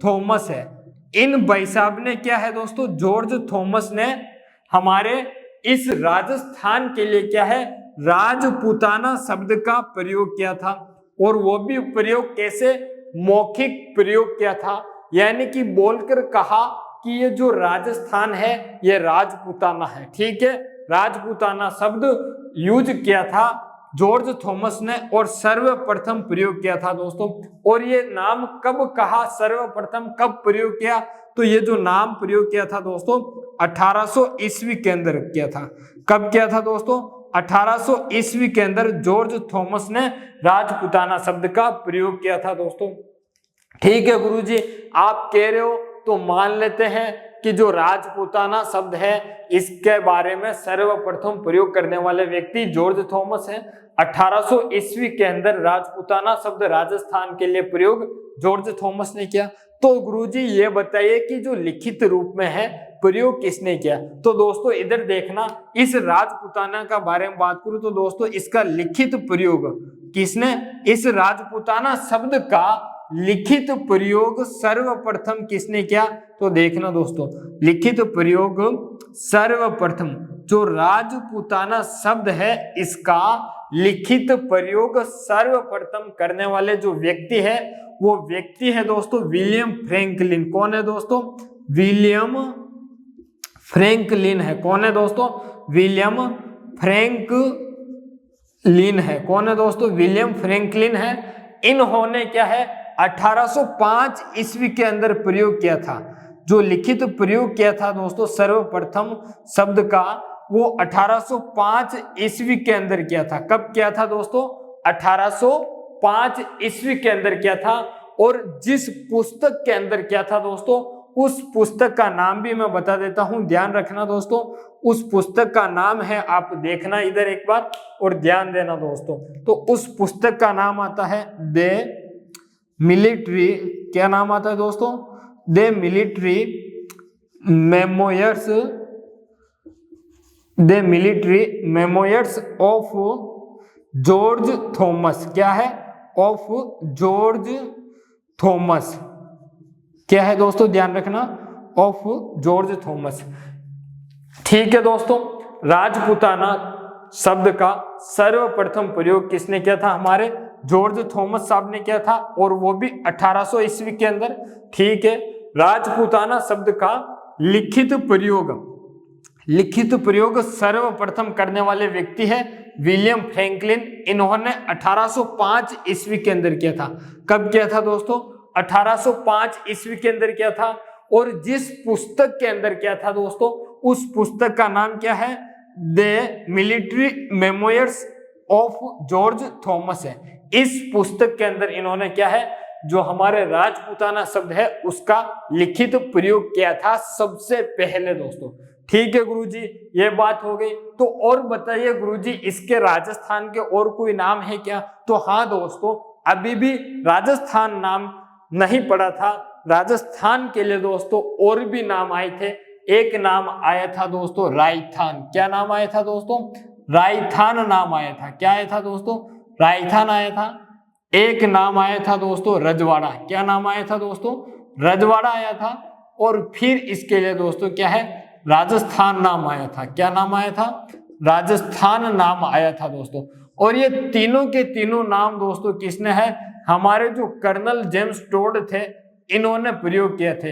थॉमस है। इन भाई साहब ने क्या है दोस्तों? जॉर्ज थॉमस ने हमारे इस राजस्थान के लिए क्या है? राजपूताना शब्द का प्रयोग किया था। और वो भी प्रयोग कैसे? मौखिक प्रयोग किया था, यानी कि बोलकर कहा कि ये जो राजस्थान है ये राजपूताना है। ठीक है, राजपूताना शब्द यूज किया था जॉर्ज थॉमस ने और सर्वप्रथम प्रयोग किया था दोस्तों। और ये नाम कब कहा, सर्वप्रथम कब प्रयोग किया? तो ये जो नाम प्रयोग किया था दोस्तों 1800 ईस्वी के अंदर किया था। कब किया था दोस्तों? 1800 ईस्वी के अंदर जॉर्ज थॉमस ने राजपूताना शब्द का प्रयोग किया था दोस्तों। ठीक है गुरुजी, आप कह रहे हो तो मान लेते हैं कि जो राजपूताना शब्द है इसके बारे में सर्वप्रथम प्रयोग करने वाले व्यक्ति जॉर्ज थॉमस है। 1800 ईस्वी के अंदर राजपूताना शब्द राजस्थान के लिए प्रयोग जॉर्ज थॉमस ने किया। तो गुरुजी ये बताइए कि जो लिखित रूप में है प्रयोग किसने किया? तो दोस्तों इधर देखना, इस राजपूताना का बारे में बात करूं तो दोस्तों इसका लिखित प्रयोग किसने, इस राजपूताना शब्द का लिखित प्रयोग सर्वप्रथम किसने किया? तो देखना दोस्तों, लिखित प्रयोग सर्वप्रथम जो राजपूताना शब्द है इसका लिखित प्रयोग सर्वप्रथम करने वाले जो व्यक्ति है वो व्यक्ति है दोस्तों विलियम फ्रैंकलिन। कौन है दोस्तों? विलियम फ्रैंकलिन है। कौन है दोस्तों? विलियम फ्रैंकलिन है। कौन है दोस्तों? विलियम फ्रैंकलिन है। इन्होंने क्या है 1805 ईस्वी के अंदर प्रयोग किया था। जो लिखित प्रयोग किया था दोस्तों सर्वप्रथम शब्द का वो 1805 ईस्वी के अंदर किया था। कब किया था दोस्तों? 1805 ईस्वी के अंदर किया था। और जिस पुस्तक के अंदर किया था दोस्तों उस पुस्तक का नाम भी मैं बता देता हूं, ध्यान रखना दोस्तों। उस पुस्तक का नाम है, आप देखना इधर एक बार और ध्यान देना दोस्तों। तो उस पुस्तक का नाम आता है द मिलिट्री, क्या नाम आता है दोस्तों? The military memoirs, the military memoirs of George Thomas. क्या है? Of George Thomas. क्या है दोस्तों? ध्यान रखना, ऑफ जॉर्ज थॉमस। ठीक है दोस्तों, राजपूताना शब्द का सर्वप्रथम प्रयोग किसने किया था? हमारे जॉर्ज थॉमस साहब ने किया था और वो भी 1800 ईस्वी के अंदर। ठीक है, राजपूताना शब्द का लिखित प्रयोग सर्वप्रथम करने वाले व्यक्ति है विलियम फ्रैंकलिन। इन्होंने 1805 ईस्वी के अंदर किया था। कब किया था दोस्तों? 1805 ईस्वी के अंदर किया था। और जिस पुस्तक के अंदर किया था दोस्तों उस पुस्तक का नाम क्या है? The military memoirs of George Thomas है। इस पुस्तक के अंदर इन्होंने क्या है, जो हमारे राजपूताना शब्द है उसका लिखित प्रयोग किया था सबसे पहले दोस्तों। ठीक है गुरुजी, ये बात हो गई। तो और बताइए गुरुजी इसके राजस्थान के और कोई नाम है क्या? तो हाँ दोस्तों, अभी भी राजस्थान नाम नहीं पड़ा था। राजस्थान के लिए दोस्तों और भी नाम आए थे। एक नाम आया था दोस्तों रायथान। क्या नाम आया था दोस्तों? रायथान नाम आया था। क्या आया था दोस्तों? रायथान आया था। एक नाम आया था दोस्तों रजवाड़ा। क्या नाम आया था दोस्तों? रजवाड़ा आया था। और फिर इसके लिए दोस्तों क्या है, राजस्थान नाम आया था। क्या नाम आया था? राजस्थान नाम आया था दोस्तों। और ये तीनों के तीनों नाम दोस्तों किसने है? हमारे जो कर्नल जेम्स टोड थे इन्होंने प्रयोग किए थे।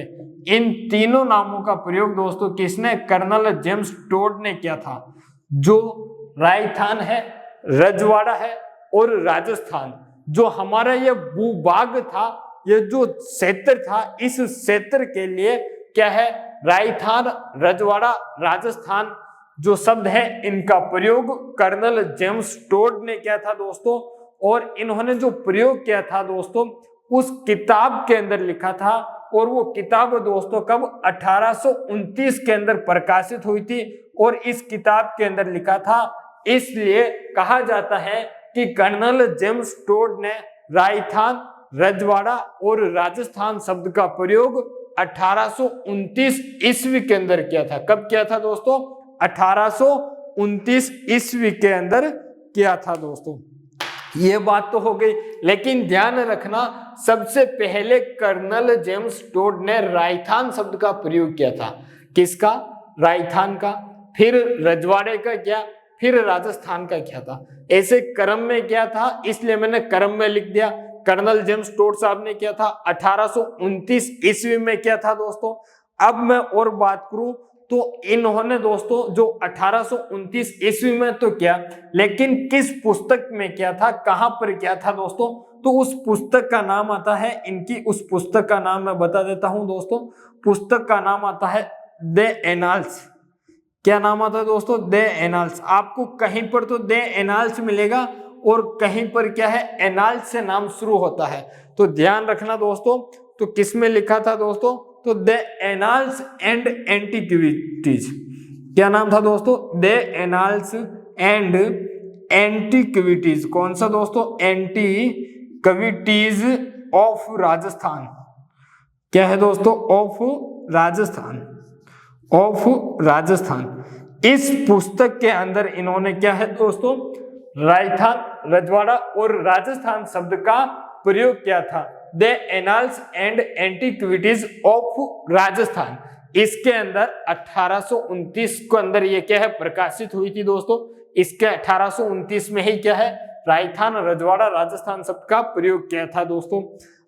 इन तीनों नामों का प्रयोग दोस्तों किसने? कर्नल जेम्स टोड ने किया था। जो रायथान है, रजवाड़ा है और राजस्थान, जो हमारा ये भूभाग था, ये जो क्षेत्र था, इस क्षेत्र के लिए क्या है, रायथान, रजवाड़ा, राजस्थान जो शब्द है इनका प्रयोग कर्नल जेम्स टोड ने किया था दोस्तों। और इन्होंने जो प्रयोग किया था दोस्तों उस किताब के अंदर लिखा था। और वो किताब दोस्तों कब? 1829 के अंदर प्रकाशित हुई थी। और इस किताब के अंदर लिखा था, इसलिए कहा जाता है कि कर्नल जेम्स टोड ने रायथान, रजवाड़ा और राजस्थान शब्द का प्रयोग 1829 ईस्वी के अंदर किया था। कब किया था दोस्तों? 1829 ईस्वी के अंदर किया था दोस्तों। ये बात तो हो गई, लेकिन ध्यान रखना सबसे पहले कर्नल जेम्स टोड ने रायथान शब्द का प्रयोग किया था। किसका? रायथान का। फिर रजवाड़े का किया, फिर राजस्थान का किया था। ऐसे क्रम में किया था, इसलिए मैंने क्रम में लिख दिया। कर्नल जेम्स टोड साहब ने किया था 1829 ईस्वी में किया था दोस्तों। अब मैं और बात करूं तो इन्होंने दोस्तों जो 1829 ईस्वी में तो किया, लेकिन किस पुस्तक में किया था, कहां पर किया था दोस्तों? तो उस पुस्तक का नाम आता है, इनकी उस पुस्तक का नाम मैं बता देता हूं दोस्तों। पुस्तक का नाम आता है द एनाल्स। क्या नाम आता है दोस्तों? The annals. आपको कहीं पर तो द एनाल्स मिलेगा और कहीं पर क्या है, एनाल्स से नाम शुरू होता है। तो ध्यान रखना दोस्तों। तो किस में लिखा था दोस्तों? तो द एनाल्स एंड एंटीक्विटीज। क्या नाम था दोस्तों? The annals and antiquities. कौन सा दोस्तों? Antiquities of Rajasthan. क्या है दोस्तों? Of Rajasthan, of Rajasthan. इस पुस्तक के अंदर इन्होंने क्या है दोस्तों? राजस्थान, रजवाड़ा और राजस्थान शब्द का प्रयोग किया था। The annals and antiquities of Rajasthan. इसके अंदर 1829 के अंदर ये क्या है? प्रकाशित हुई थी दोस्तों। इसके 1829 में ही क्या है? राजस्थान, रजवाड़ा, राजस्थान शब्द का प्रयोग किया था दोस्तों।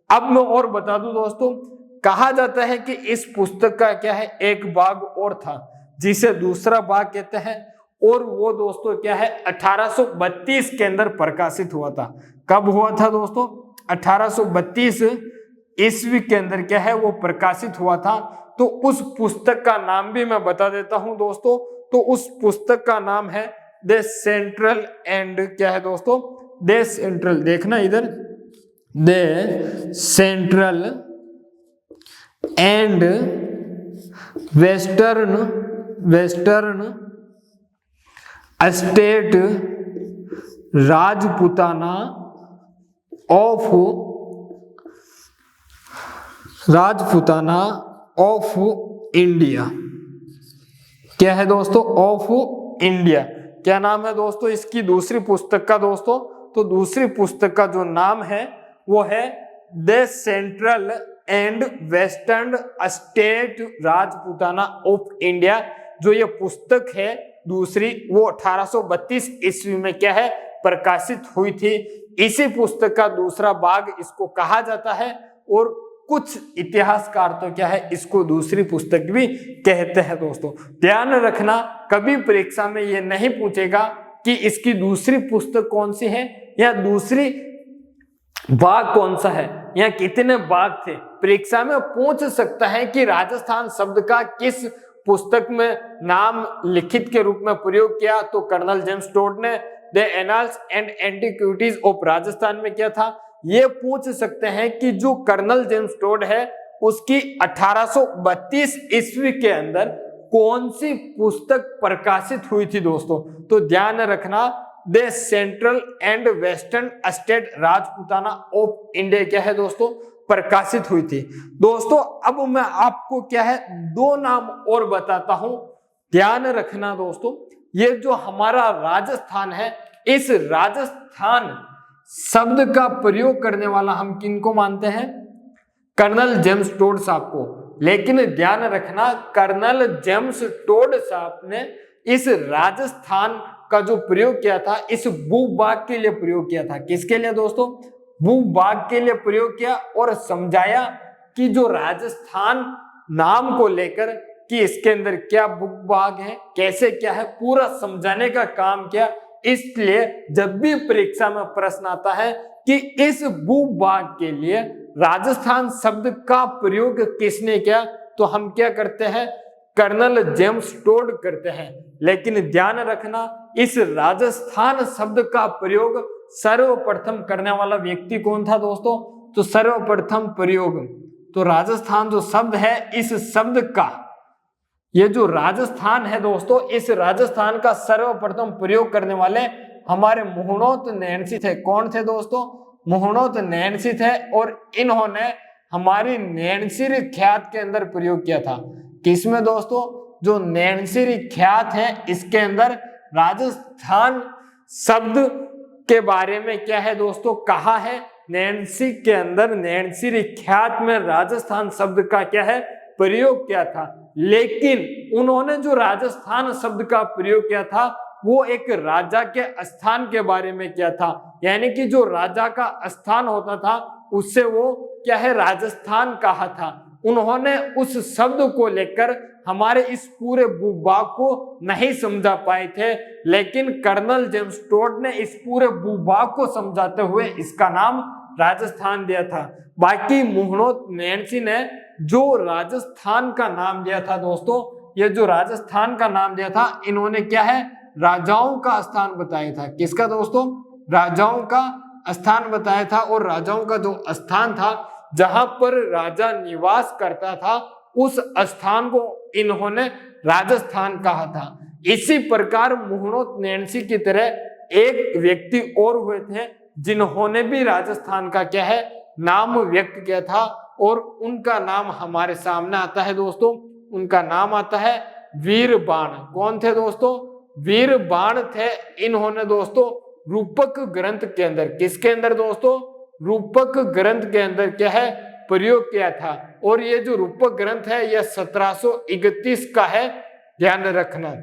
अब मैं और बता दूं दोस्तों, कहा जाता है कि इस पुस्तक का क्या है? एक भाग और था जिसे दूसरा भाग कहते हैं, और वो दोस्तों क्या है? 1832 के अंदर प्रकाशित हुआ था। कब हुआ था दोस्तों? 1832 ईस्वी के अंदर क्या है? वो प्रकाशित हुआ था। तो उस पुस्तक का नाम भी मैं बता देता हूं दोस्तों। तो उस पुस्तक का नाम है द सेंट्रल एंड, क्या है दोस्तों? द सेंट्रल, देखना इधर, the central and western state Rajputana of India. क्या है दोस्तों? Of India. क्या नाम है दोस्तों इसकी दूसरी पुस्तक का दोस्तों? तो दूसरी पुस्तक का जो नाम है वो है the central and western state Rajputana of India. जो ये पुस्तक है दूसरी, वो 1832 ईस्वी में क्या है? प्रकाशित हुई थी। इसी पुस्तक का दूसरा भाग इसको कहा जाता है, और कुछ इतिहासकार तो क्या है? इसको दूसरी पुस्तक भी कहते हैं दोस्तों। ध्यान रखना, कभी परीक्षा में ये नहीं पूछेगा कि इसकी दूसरी पुस्तक कौन सी है या दूसरी भाग कौन सा है या कितने भाग थे। परीक्षा में पूछ सकता है कि राजस्थान शब्द का किस पुस्तक में नाम लिखित के रूप में प्रयोग किया, तो कर्नल जेम्स टोड ने the annals and antiquities of Rajasthan में किया था। ये पूछ सकते हैं कि जो कर्नल जेम्स टोड है उसकी 1832 ईस्वी के अंदर कौन सी पुस्तक प्रकाशित हुई थी दोस्तों। तो ध्यान रखना, the central and western state Rajputana of India क्या है दोस्तों? प्रकाशित हुई थी दोस्तों। अब मैं आपको क्या है? दो नाम और बताता हूं, ध्यान रखना दोस्तों। ये जो हमारा राजस्थान है, इस राजस्थान शब्द का प्रयोग करने वाला हम किनको मानते हैं? कर्नल जेम्स टोड साहब को। लेकिन ध्यान रखना, कर्नल जेम्स टोड साहब ने इस राजस्थान का जो प्रयोग किया था, इस भूभाग के लिए प्रयोग किया था। किसके लिए दोस्तों? भूभाग के लिए प्रयोग किया, और समझाया कि जो राजस्थान नाम को लेकर कि इसके अंदर क्या भूभाग है, कैसे क्या है, पूरा समझाने का काम किया। इसलिए जब भी परीक्षा में प्रश्न आता है कि इस भूभाग के लिए राजस्थान शब्द का प्रयोग किसने किया, तो हम क्या करते हैं? कर्नल जेम्स टोड करते हैं। लेकिन ध्यान रखना, इस राजस्थान शब्द का प्रयोग सर्वप्रथम करने वाला व्यक्ति कौन था दोस्तों? तो सर्वप्रथम प्रयोग, तो राजस्थान जो शब्द है, इस शब्द का, ये जो राजस्थान है दोस्तों, इस राजस्थान का सर्वप्रथम प्रयोग करने वाले हमारे मुहणोत नैणसी थे। कौन थे दोस्तों? मुहणोत नैणसी थे, और इन्होंने हमारी नैणसीर ख्यात के अंदर प्रयोग किया था। किसमें दोस्तों? जो नैणसीर ख्यात है, इसके अंदर राजस्थान शब्द के बारे में क्या है दोस्तों? कहा है। नैणसी के अंदर, नैणसीर ख्यात में राजस्थान शब्द का क्या है? प्रयोग किया था। लेकिन उन्होंने जो राजस्थान शब्द का प्रयोग किया था, वो एक राजा के स्थान के बारे में किया था। यानी कि जो राजा का स्थान होता था, उससे वो क्या है? राजस्थान कहा था। उन्होंने उस शब्द को लेकर हमारे इस पूरे भूभाग को नहीं समझा पाए थे, लेकिन कर्नल जेम्स टोड ने इस पूरे भूभाग को समझाते हुए इसका नाम राजस्थान दिया था। बाकी मुहणोत नैणसी ने जो राजस्थान का नाम दिया था दोस्तों, ये जो राजस्थान का नाम दिया था, इन्होंने क्या है? राजाओं का स्थान बताया था। किसका दोस्तों? राजाओं का स्थान बताया था। और राजाओं का जो स्थान था, जहां पर राजा निवास करता था, उस स्थान को इन्होंने राजस्थान कहा था। इसी प्रकार मुहणोत नैणसी की तरह एक व्यक्ति और हुए थे जिन्होंने भी राजस्थान का क्या है नाम व्यक्त किया था, और उनका नाम हमारे सामने आता है दोस्तों। उनका नाम आता है वीरबाण। कौन थे दोस्तों? वीरबाण थे। इन्होंने दोस्तों रूपक ग्रंथ के अंदर, किसके अंदर दोस्तों? रूपक ग्रंथ के अंदर क्या है प्रयोग किया था। और ये जो रूपक ग्रंथ है यह 1731 का है, ध्यान रखना,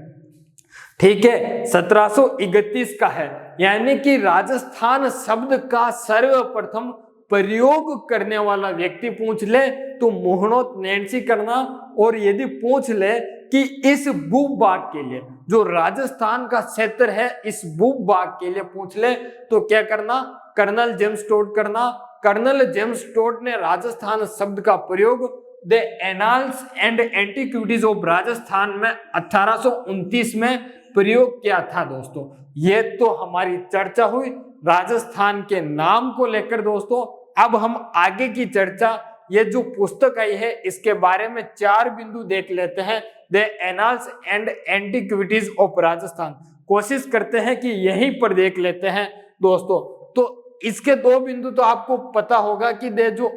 ठीक है, 1731 का है। यानी कि राजस्थान शब्द का सर्वप्रथम प्रयोग करने वाला व्यक्ति पूछ ले तो मुहणोत नैणसी करना, और यदि पूछ ले कि इस भूभाग के लिए जो राजस्थान का क्षेत्र है इस भूभाग के लिए पूछ ले तो क्या करना? कर्नल जेम्स टोड करना। कर्नल जेम्स टोड ने राजस्थान शब्द का प्रयोग the annals and antiquities of Rajasthan में 1829 में प्रयोग किया था दोस्तों। ये तो हमारी चर्चा हुई राजस्थान के नाम को लेकर दोस्तों। अब हम आगे की चर्चा, ये जो पुस्तक आई है इसके बारे में 4 बिंदु देख लेते हैं। The annals and antiquities of Rajasthan, कोशिश करते हैं कि यहीं पर देख लेते हैं दोस्तों। तो इसके 2 बिंदु तो आपको पता होगा कि जो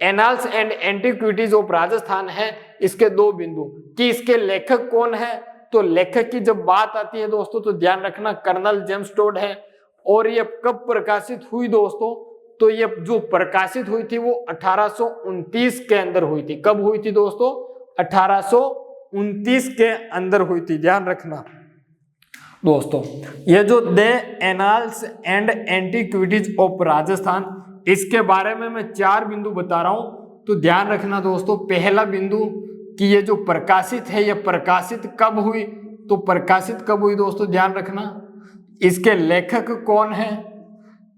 annals and antiquities of Rajasthan है इसके 2 बिंदु कि इसके लेखक कौन है। तो लेखक की जब बात आती है दोस्तों तो ध्यान रखना कर्नल जेम्स टोड है। और ये कब प्रकाशित हुई दोस्तों? तो ये जो प्रकाशित हुई थी वो 1829 के अंदर हुई थी। कब हुई थी दोस्तों? 1829 के अंदर हुई थी, ध्यान रखना दोस्तों। ये जो the annals and antiquities of Rajasthan, इसके बारे में मैं 4 बिंदु बता रहा हूं, तो ध्यान रखना दोस्तों। पहला बिंदु कि ये जो प्रकाशित है ये प्रकाशित कब हुई? तो प्रकाशित कब हुई दोस्तों? ध्यान रखना। इसके लेखक कौन है?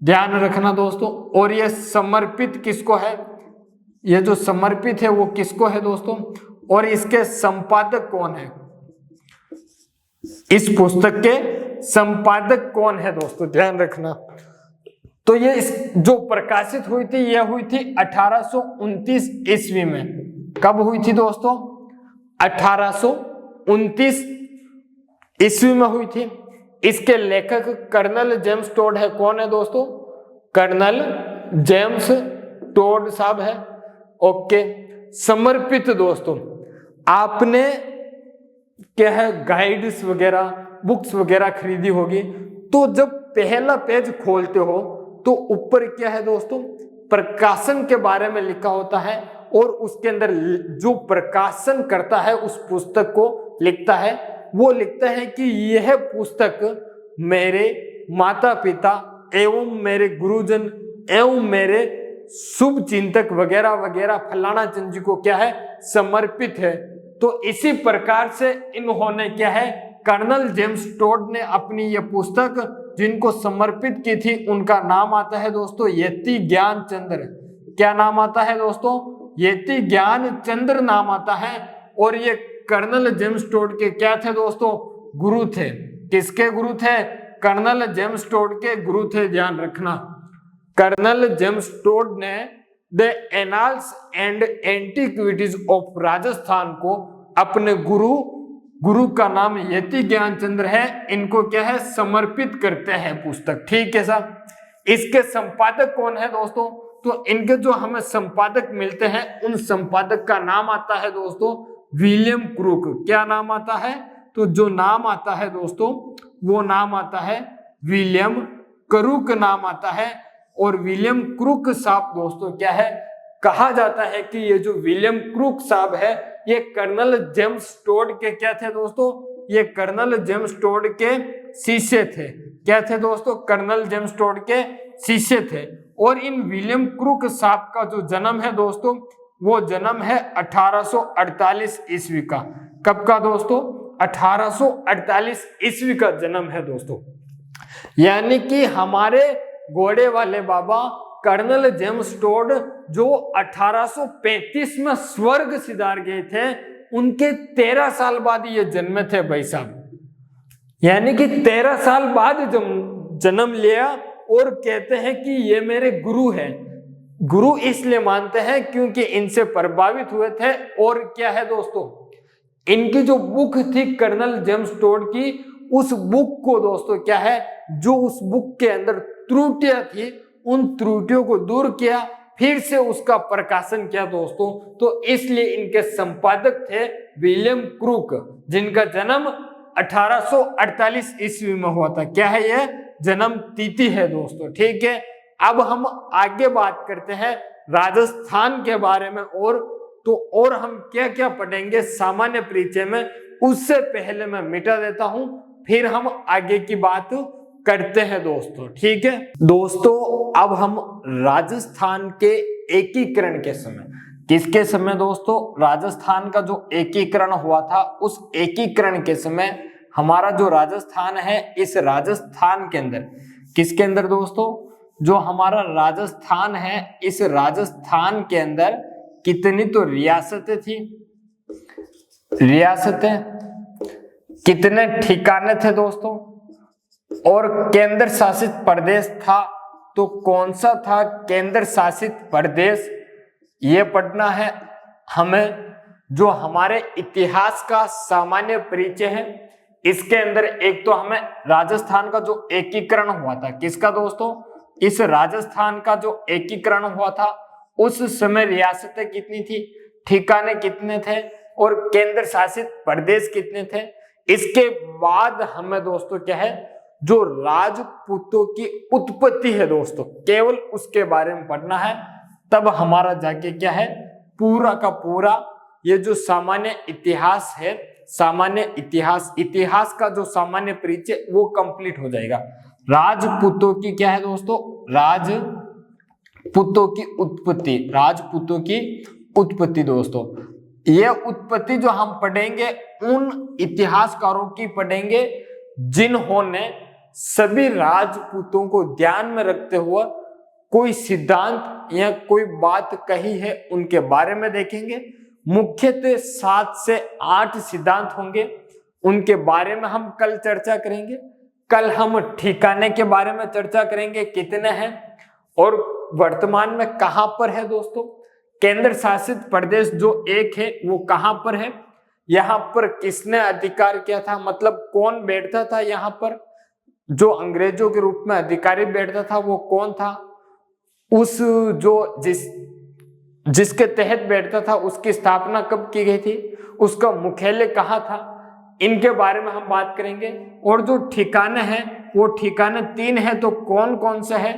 ध्यान रखना दोस्तों। और ये समर्पित किसको है? ये जो समर्पित है वो किसको है दोस्तों? और इसके संपादक कौन है? इस पुस्तक के संपादक कौन है दोस्तों? ध्यान रखना। तो ये जो प्रकाशित हुई थी यह हुई थी 1829 ईस्वी में। कब हुई थी दोस्तों? 1829 ईस्वी में हुई थी। इसके लेखक कर्नल जेम्स टोड है। कौन है दोस्तों? कर्नल जेम्स टोड साहब है। ओके। समर्पित दोस्तों, आपने क्या है गाइड्स वगैरह बुक्स वगैरह खरीदी होगी, तो जब पहला पेज खोलते हो तो ऊपर क्या है दोस्तों? प्रकाशन के बारे में लिखा होता है, और उसके अंदर जो प्रकाशन करता है उस पुस्तक को लिखता है, वो लिखता है कि यह पुस्तक मेरे माता पिता एवं मेरे गुरुजन एवं मेरे शुभ चिंतक वगैरह वगैरह फलाना चंद जी को क्या है समर्पित है। तो इसी प्रकार से इन्होंने क्या है कर्नल जेम्स टोड ने अपनी यह पुस्तक जिनको समर्पित की थी उनका नाम आता है दोस्तों यति ज्ञान चंद्र। क्या नाम आता है दोस्तों? यति ज्ञान चंद्र नाम आता है। और ये कर्नल जेम्स टोड के क्या थे दोस्तों? गुरु थे। किसके गुरु थे? कर्नल जेम्स टोड के गुरु थे, ध्यान रखना। कर्नल जेम्स टोड ने the annals and antiquities of Rajasthan को अपने गुरु का नाम यति ज्ञान चंद्र है, इनको क्या है समर्पित करते हैं पुस्तक, ठीक है साहब। इसके संपादक कौन है दोस्तों? तो इनके जो हमें संपादक मिलते हैं उन संपादक का नाम आता है दोस्तों विलियम क्रूक। क्या नाम आता है? तो जो नाम आता है दोस्तों वो नाम आता है विलियम क्रूक नाम आता है। और विलियम क्रूक साहब दोस्तों क्या है, कहा जाता है कि ये जो विलियम क्रूक साहब है ये कर्नल जेम्स टोड के क्या थे दोस्तों? ये कर्नल जेम्स टोड के शिष्य थे। क्या थे दोस्तों? कर्नल जेम्स टोड के शिष्य थे। और इन विलियम क्रूक साहब का जो जन्म है दोस्तों वो जन्म है 1848 ईस्वी का। कब का दोस्तों? 1848 ईस्वी का जन्म है दोस्तों। यानी कि हमारे घोड़े वाले बाबा कर्नल जेम्स टोड जो 1835 में स्वर्ग सिधार गए थे, उनके 13 साल बाद ये जन्मे थे भाई साहब। यानी कि 13 साल बाद जन्म लिया और कहते हैं कि ये मेरे गुरु हैं। गुरु इसलिए मानते हैं क्योंकि इनसे प्रभावित हुए थे। और क्या है दोस्तों, इनकी जो बुक थी कर्नल जेम्स टोड की, उस बुक को दोस्तों क्या है, जो उस बुक के अंदर त्रुटियां थी उन त्रुटियों को दूर किया, फिर से उसका प्रकाशन किया दोस्तों। तो इसलिए इनके संपादक थे विलियम क्रूक, जिनका जन्म 1848 ईस्वी में हुआ था। क्या है यह जन्म तिथि है दोस्तों, ठीक है। अब हम आगे बात करते हैं राजस्थान के बारे में, और हम क्या क्या पढ़ेंगे सामान्य परिचय में, उससे पहले मैं मिटा देता हूं, फिर हम आगे की बात करते हैं दोस्तों, ठीक है। दोस्तों अब हम राजस्थान के एकीकरण के समय, किसके समय दोस्तों, राजस्थान का जो एकीकरण हुआ था, उस एकीकरण के समय हमारा जो राजस्थान है, इस राजस्थान के अंदर, किसके अंदर दोस्तों, जो हमारा राजस्थान है, इस राजस्थान के अंदर कितनी तो रियासतें थी, रियासतें, कितने ठिकाने थे दोस्तों, और केंद्र शासित प्रदेश था, तो कौन सा था केंद्र शासित प्रदेश, ये पढ़ना है हमें। जो हमारे इतिहास का सामान्य परिचय है, इसके अंदर एक तो हमें राजस्थान का जो एकीकरण हुआ था, किसका दोस्तों, इस राजस्थान का जो एकीकरण हुआ था, उस समय रियासतें कितनी थी, ठिकाने कितने थे, और केंद्र शासित प्रदेश कितने थे। इसके बाद हमें दोस्तों क्या है, जो राजपूतों की उत्पत्ति है दोस्तों, केवल उसके बारे में पढ़ना है। तब हमारा जाके क्या है, पूरा का पूरा ये जो सामान्य इतिहास है, सामान्य इतिहास का जो सामान्य परिचय, वो कंप्लीट हो जाएगा। राजपूतों की क्या है दोस्तों, राजपूतों की उत्पत्ति, राजपूतों की उत्पत्ति दोस्तों, ये उत्पत्ति जो हम पढ़ेंगे उन इतिहासकारों की पढ़ेंगे जिन्होंने सभी राजपूतों को ध्यान में रखते हुए कोई सिद्धांत या कोई बात कही है, उनके बारे में देखेंगे। मुख्यतः 7 से 8 सिद्धांत होंगे, उनके बारे में हम कल चर्चा करेंगे। कल हम ठिकाने के बारे में चर्चा करेंगे, कितने हैं और वर्तमान में कहां पर है दोस्तों। केंद्र शासित प्रदेश जो एक है वो कहां पर है, यहां पर किसने अधिकार किया था, मतलब कौन बैठता था यहाँ पर, जो अंग्रेजों के रूप में अधिकारी बैठता था वो कौन था, उस जो जिसके तहत बैठता था उसकी स्थापना कब की गई थी, उसका मुख्यालय कहाँ था, इनके बारे में हम बात करेंगे। और जो ठिकाने हैं वो ठिकाने 3 हैं, तो कौन कौन से है,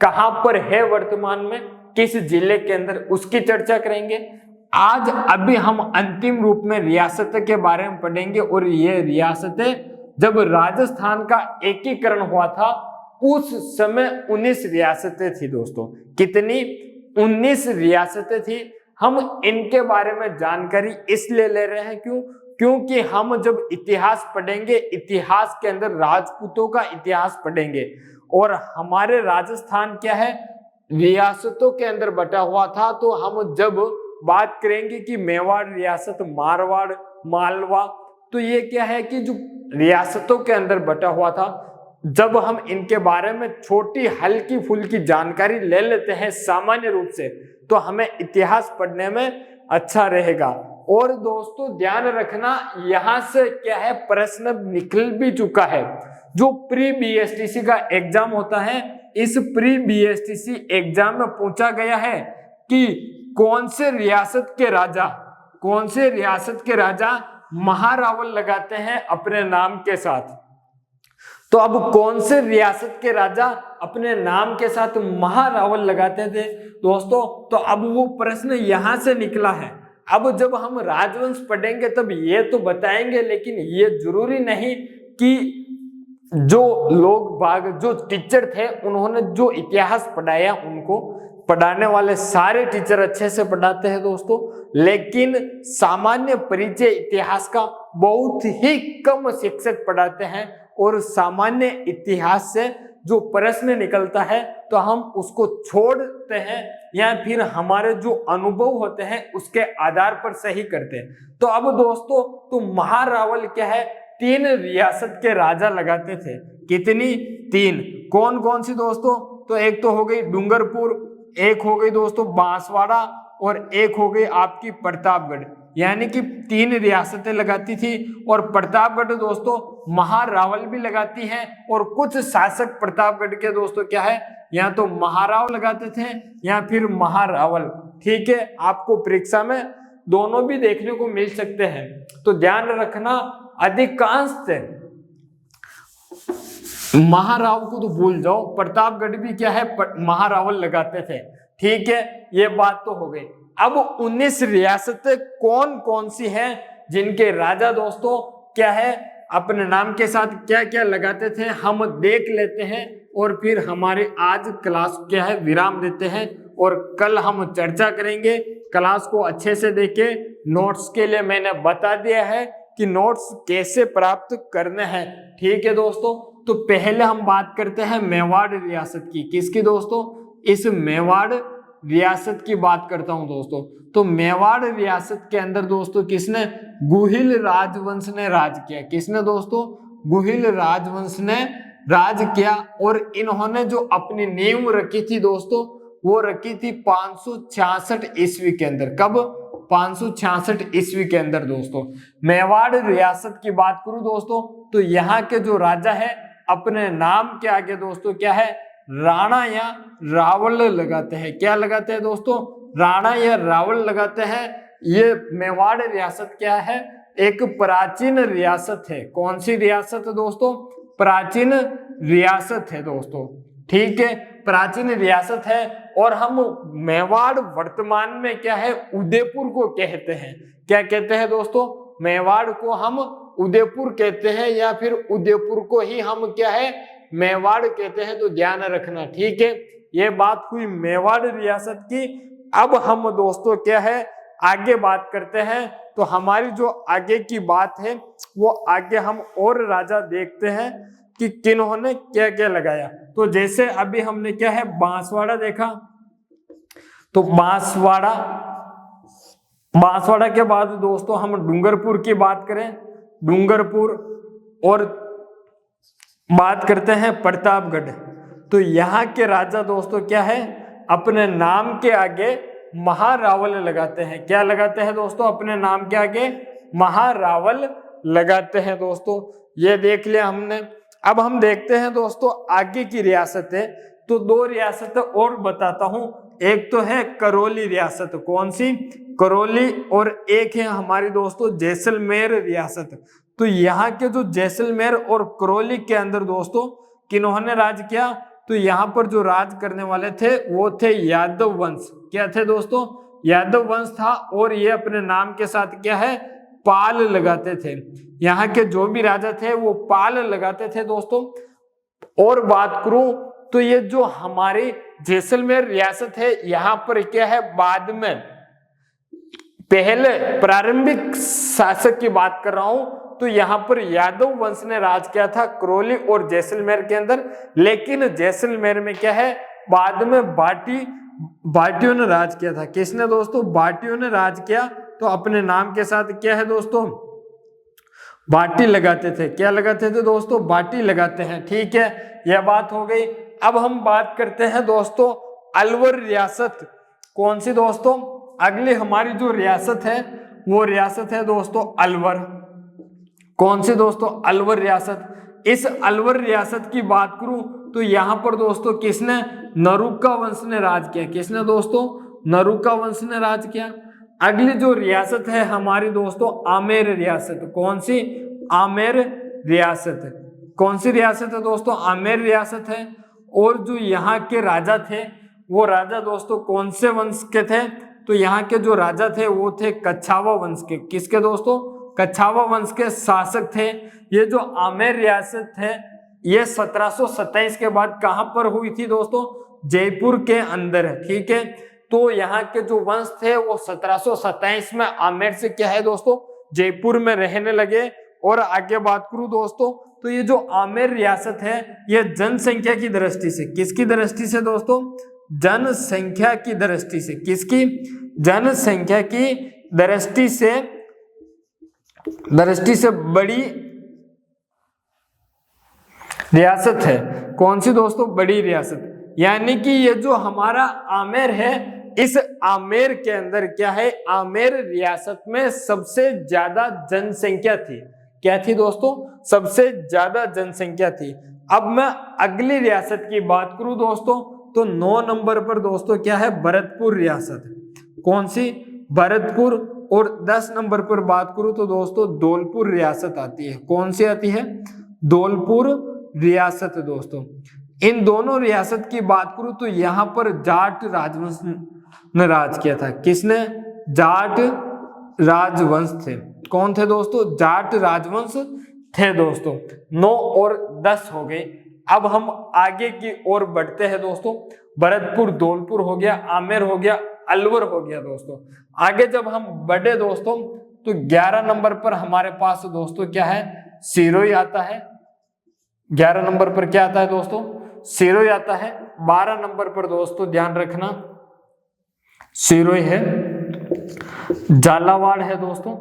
कहां पर है वर्तमान में, किस जिले के अंदर, उसकी चर्चा करेंगे। आज अभी हम अंतिम रूप में रियासत के बारे में पढ़ेंगे, और ये रियासतें जब राजस्थान का एकीकरण हुआ था उस समय 19 रियासतें थी दोस्तों। कितनी, 19 रियासतें थी। हम इनके बारे में जानकारी इसलिए ले रहे हैं क्योंकि हम जब इतिहास पढ़ेंगे, इतिहास के अंदर राजपूतों का इतिहास पढ़ेंगे, और हमारे राजस्थान क्या है, रियासतों के अंदर बटा हुआ था। तो हम जब बात करेंगे कि मेवाड़ रियासत, मारवाड़, मालवा, तो ये क्या है कि जो रियासतों के अंदर बटा हुआ था, जब हम इनके बारे में छोटी हल्की फुल्की जानकारी ले लेते हैं सामान्य रूप से, तो हमें इतिहास पढ़ने में अच्छा रहेगा। और दोस्तों ध्यान रखना, यहां से क्या है, प्रश्न निकल भी चुका है। जो प्री बीएसटीसी का एग्जाम होता है, इस प्री बीएसटीसी एग्जाम में पूछा गया है कि कौन से रियासत के राजा महारावल लगाते हैं अपने नाम के साथ। तो अब कौन से रियासत के राजा अपने नाम के साथ महारावल लगाते थे दोस्तों, तो अब वो प्रश्न यहां से निकला है। अब जब हम राजवंश पढ़ेंगे तब ये तो बताएंगे, लेकिन ये जरूरी नहीं कि जो जो टीचर थे उन्होंने जो इतिहास पढ़ाया, उनको पढ़ाने वाले सारे टीचर अच्छे से पढ़ाते हैं दोस्तों, लेकिन सामान्य परिचय इतिहास का बहुत ही कम शिक्षक पढ़ाते हैं। और सामान्य इतिहास से जो प्रश्न निकलता है तो हम उसको छोड़ते हैं, या फिर हमारे जो अनुभव होते हैं उसके आधार पर सही करते हैं। तो अब दोस्तों, तो महारावल क्या है, 3 रियासत के राजा लगाते थे। कितनी, 3। कौन कौन सी दोस्तों, तो एक तो हो गई डूंगरपुर, एक हो गई दोस्तों बांसवाड़ा और एक हो गई आपकी प्रतापगढ़, यानी कि 3 रियासतें लगाती थी। और प्रतापगढ़ दोस्तों महारावल भी लगाती है, और कुछ शासक प्रतापगढ़ के दोस्तों क्या है, या तो महाराव लगाते थे या फिर महारावल। ठीक है, आपको परीक्षा में दोनों भी देखने को मिल सकते हैं, तो ध्यान रखना। अधिकांश महाराव को तो भूल जाओ, प्रतापगढ़ भी क्या है महारावल लगाते थे। ठीक है, ये बात तो हो गई। अब 19 रियासतें कौन कौन सी हैं जिनके राजा दोस्तों क्या है अपने नाम के साथ क्या क्या लगाते थे, हम देख लेते हैं, और फिर हमारे आज क्लास क्या है विराम देते हैं, और कल हम चर्चा करेंगे। क्लास को अच्छे से देखें। नोट्स के लिए मैंने बता दिया है कि नोट्स कैसे प्राप्त करने हैं। ठीक है दोस्तों, तो पहले हम बात करते हैं मेवाड़ रियासत की। किसकी दोस्तों? इस मेवाड़ रियासत की बात करता हूं दोस्तों। तो मेवाड़ रियासत के अंदर दोस्तों किसने? गुहिल राजवंश ने राज किया। किसने दोस्तों? गुहिल राजवंश ने राज किया, और इन्होंने जो अपनी नींव रखी थी दोस्तों, वो रखी थी 566 ईस्वी के अंदर। कब? 566 ईस्वी के अंदर दोस्तों। मेवाड़ रियासत की बात करूं दोस्तों, तो यहाँ के जो राजा है अपने नाम के आगे दोस्तों क्या है, राणा या रावल लगाते हैं। क्या लगाते हैं दोस्तों? राणा या रावल लगाते हैं। ये मेवाड़ रियासत क्या है? एक प्राचीन रियासत है। कौन सी रियासत है दोस्तों? प्राचीन रियासत है दोस्तों। ठीक है, प्राचीन रियासत है। और हम मेवाड़ वर्तमान में क्या है उदयपुर को कहते हैं। क्या कहते हैं दोस्तों? मेवाड़ को हम उदयपुर कहते हैं, या फिर उदयपुर को ही हम क्या है मेवाड़ कहते हैं, तो ध्यान रखना। ठीक है, ये बात हुई मेवाड़ रियासत की। अब हम दोस्तों क्या है आगे बात करते हैं। तो हमारी जो आगे की बात है वो आगे हम और राजा देखते हैं कि किन्होंने क्या क्या लगाया। तो जैसे अभी हमने क्या है बांसवाड़ा देखा, तो बांसवाड़ा के बाद दोस्तों हम डूंगरपुर की बात करें, डूंगरपुर, और बात करते हैं प्रतापगढ़। तो यहाँ के राजा दोस्तों क्या है अपने नाम के आगे महारावल लगाते हैं। क्या लगाते हैं दोस्तों? अपने नाम के आगे महारावल लगाते हैं दोस्तों। ये देख लिया हमने। अब हम देखते हैं दोस्तों आगे की रियासतें। तो 2 रियासतें और बताता हूं। एक तो है करौली रियासत। कौन सी? करौली। और एक है हमारी दोस्तों जैसलमेर रियासत। तो यहाँ के जो जैसलमेर और करौली के अंदर दोस्तों किन्होंने राज किया? तो यहाँ पर जो राज करने वाले थे वो थे यादव वंश। क्या थे दोस्तों? यादव वंश था। और ये अपने नाम के साथ क्या है पाल लगाते थे। यहाँ के जो भी राजा थे वो पाल लगाते थे दोस्तों। और बात करूं तो ये जो हमारी जैसलमेर रियासत है यहाँ पर क्या है बाद में पहले प्रारंभिक शासक की बात कर रहा हूं, तो यहाँ पर यादव वंश ने राज किया था करौली और जैसलमेर के अंदर। लेकिन जैसलमेर में क्या है बाद में बाटियों ने राज किया था। किसने दोस्तों? बाटियों ने राज किया। तो अपने नाम के साथ क्या है दोस्तों बाटी लगाते थे। क्या लगाते थे दोस्तों? बाटी लगाते हैं। ठीक है, यह बात हो गई। अब हम बात करते हैं दोस्तों अलवर रियासत। कौन सी दोस्तों? अगली हमारी जो रियासत है वो रियासत है दोस्तों अलवर। कौन सी दोस्तों? अलवर रियासत। इस अलवर रियासत की बात करूं तो यहाँ पर दोस्तों किसने? नरुका वंश ने राज किया। किसने दोस्तों? नरुका वंश ने राज किया। अगली जो रियासत है हमारी दोस्तों आमेर रियासत। कौन सी? आमेर रियासत। कौन सी रियासत है दोस्तों? आमेर रियासत है। और जो यहाँ के राजा थे वो राजा दोस्तों कौन से वंश के थे? तो यहाँ के जो राजा थे वो थे कछावा वंश के। किसके दोस्तों? कछावा वंश के शासक थे। ये जो आमेर रियासत है ये 1727 के बाद कहां पर हुई थी दोस्तों? जयपुर के अंदर है। ठीक है, तो यहाँ के जो वंश थे वो 1727 में आमेर से क्या है दोस्तों जयपुर में रहने लगे। और आगे बात करूं दोस्तों तो ये जो आमेर रियासत है ये जनसंख्या की दृष्टि से, किसकी दृष्टि से दोस्तों? जनसंख्या की दृष्टि से। किसकी? जनसंख्या की दृष्टि से बड़ी रियासत है। कौन सी दोस्तों? बड़ी रियासत। यानी कि ये जो हमारा आमेर है, इस आमेर के अंदर क्या है, आमेर रियासत में सबसे ज्यादा जनसंख्या थी। क्या थी दोस्तों? सबसे ज्यादा जनसंख्या थी। अब मैं अगली रियासत की बात करूं दोस्तों, तो 9 नंबर पर दोस्तों क्या है, भरतपुर रियासत। कौन सी? भरतपुर। और 10 नंबर पर बात करूं तो दोस्तों धौलपुर रियासत आती है। कौन सी आती है? धौलपुर रियासत दोस्तों। इन दोनों रियासत की बात करूं तो यहां पर जाट राजवंश ने राज किया था। किसने? जाट राजवंश थे। कौन थे दोस्तों? जाट राजवंश थे दोस्तों। 9 और 10 हो गए। अब हम आगे की ओर बढ़ते हैं दोस्तों। भरतपुर, धौलपुर हो गया, आमेर हो गया, अलवर हो गया दोस्तों। आगे जब हम बढ़े दोस्तों तो 11 नंबर पर हमारे पास दोस्तों क्या है, सिरोही आता है। 11 नंबर पर क्या आता है दोस्तों? सिरोही आता है। 12 नंबर पर दोस्तों ध्यान रखना सिरोही है, झालावाड़ है दोस्तों।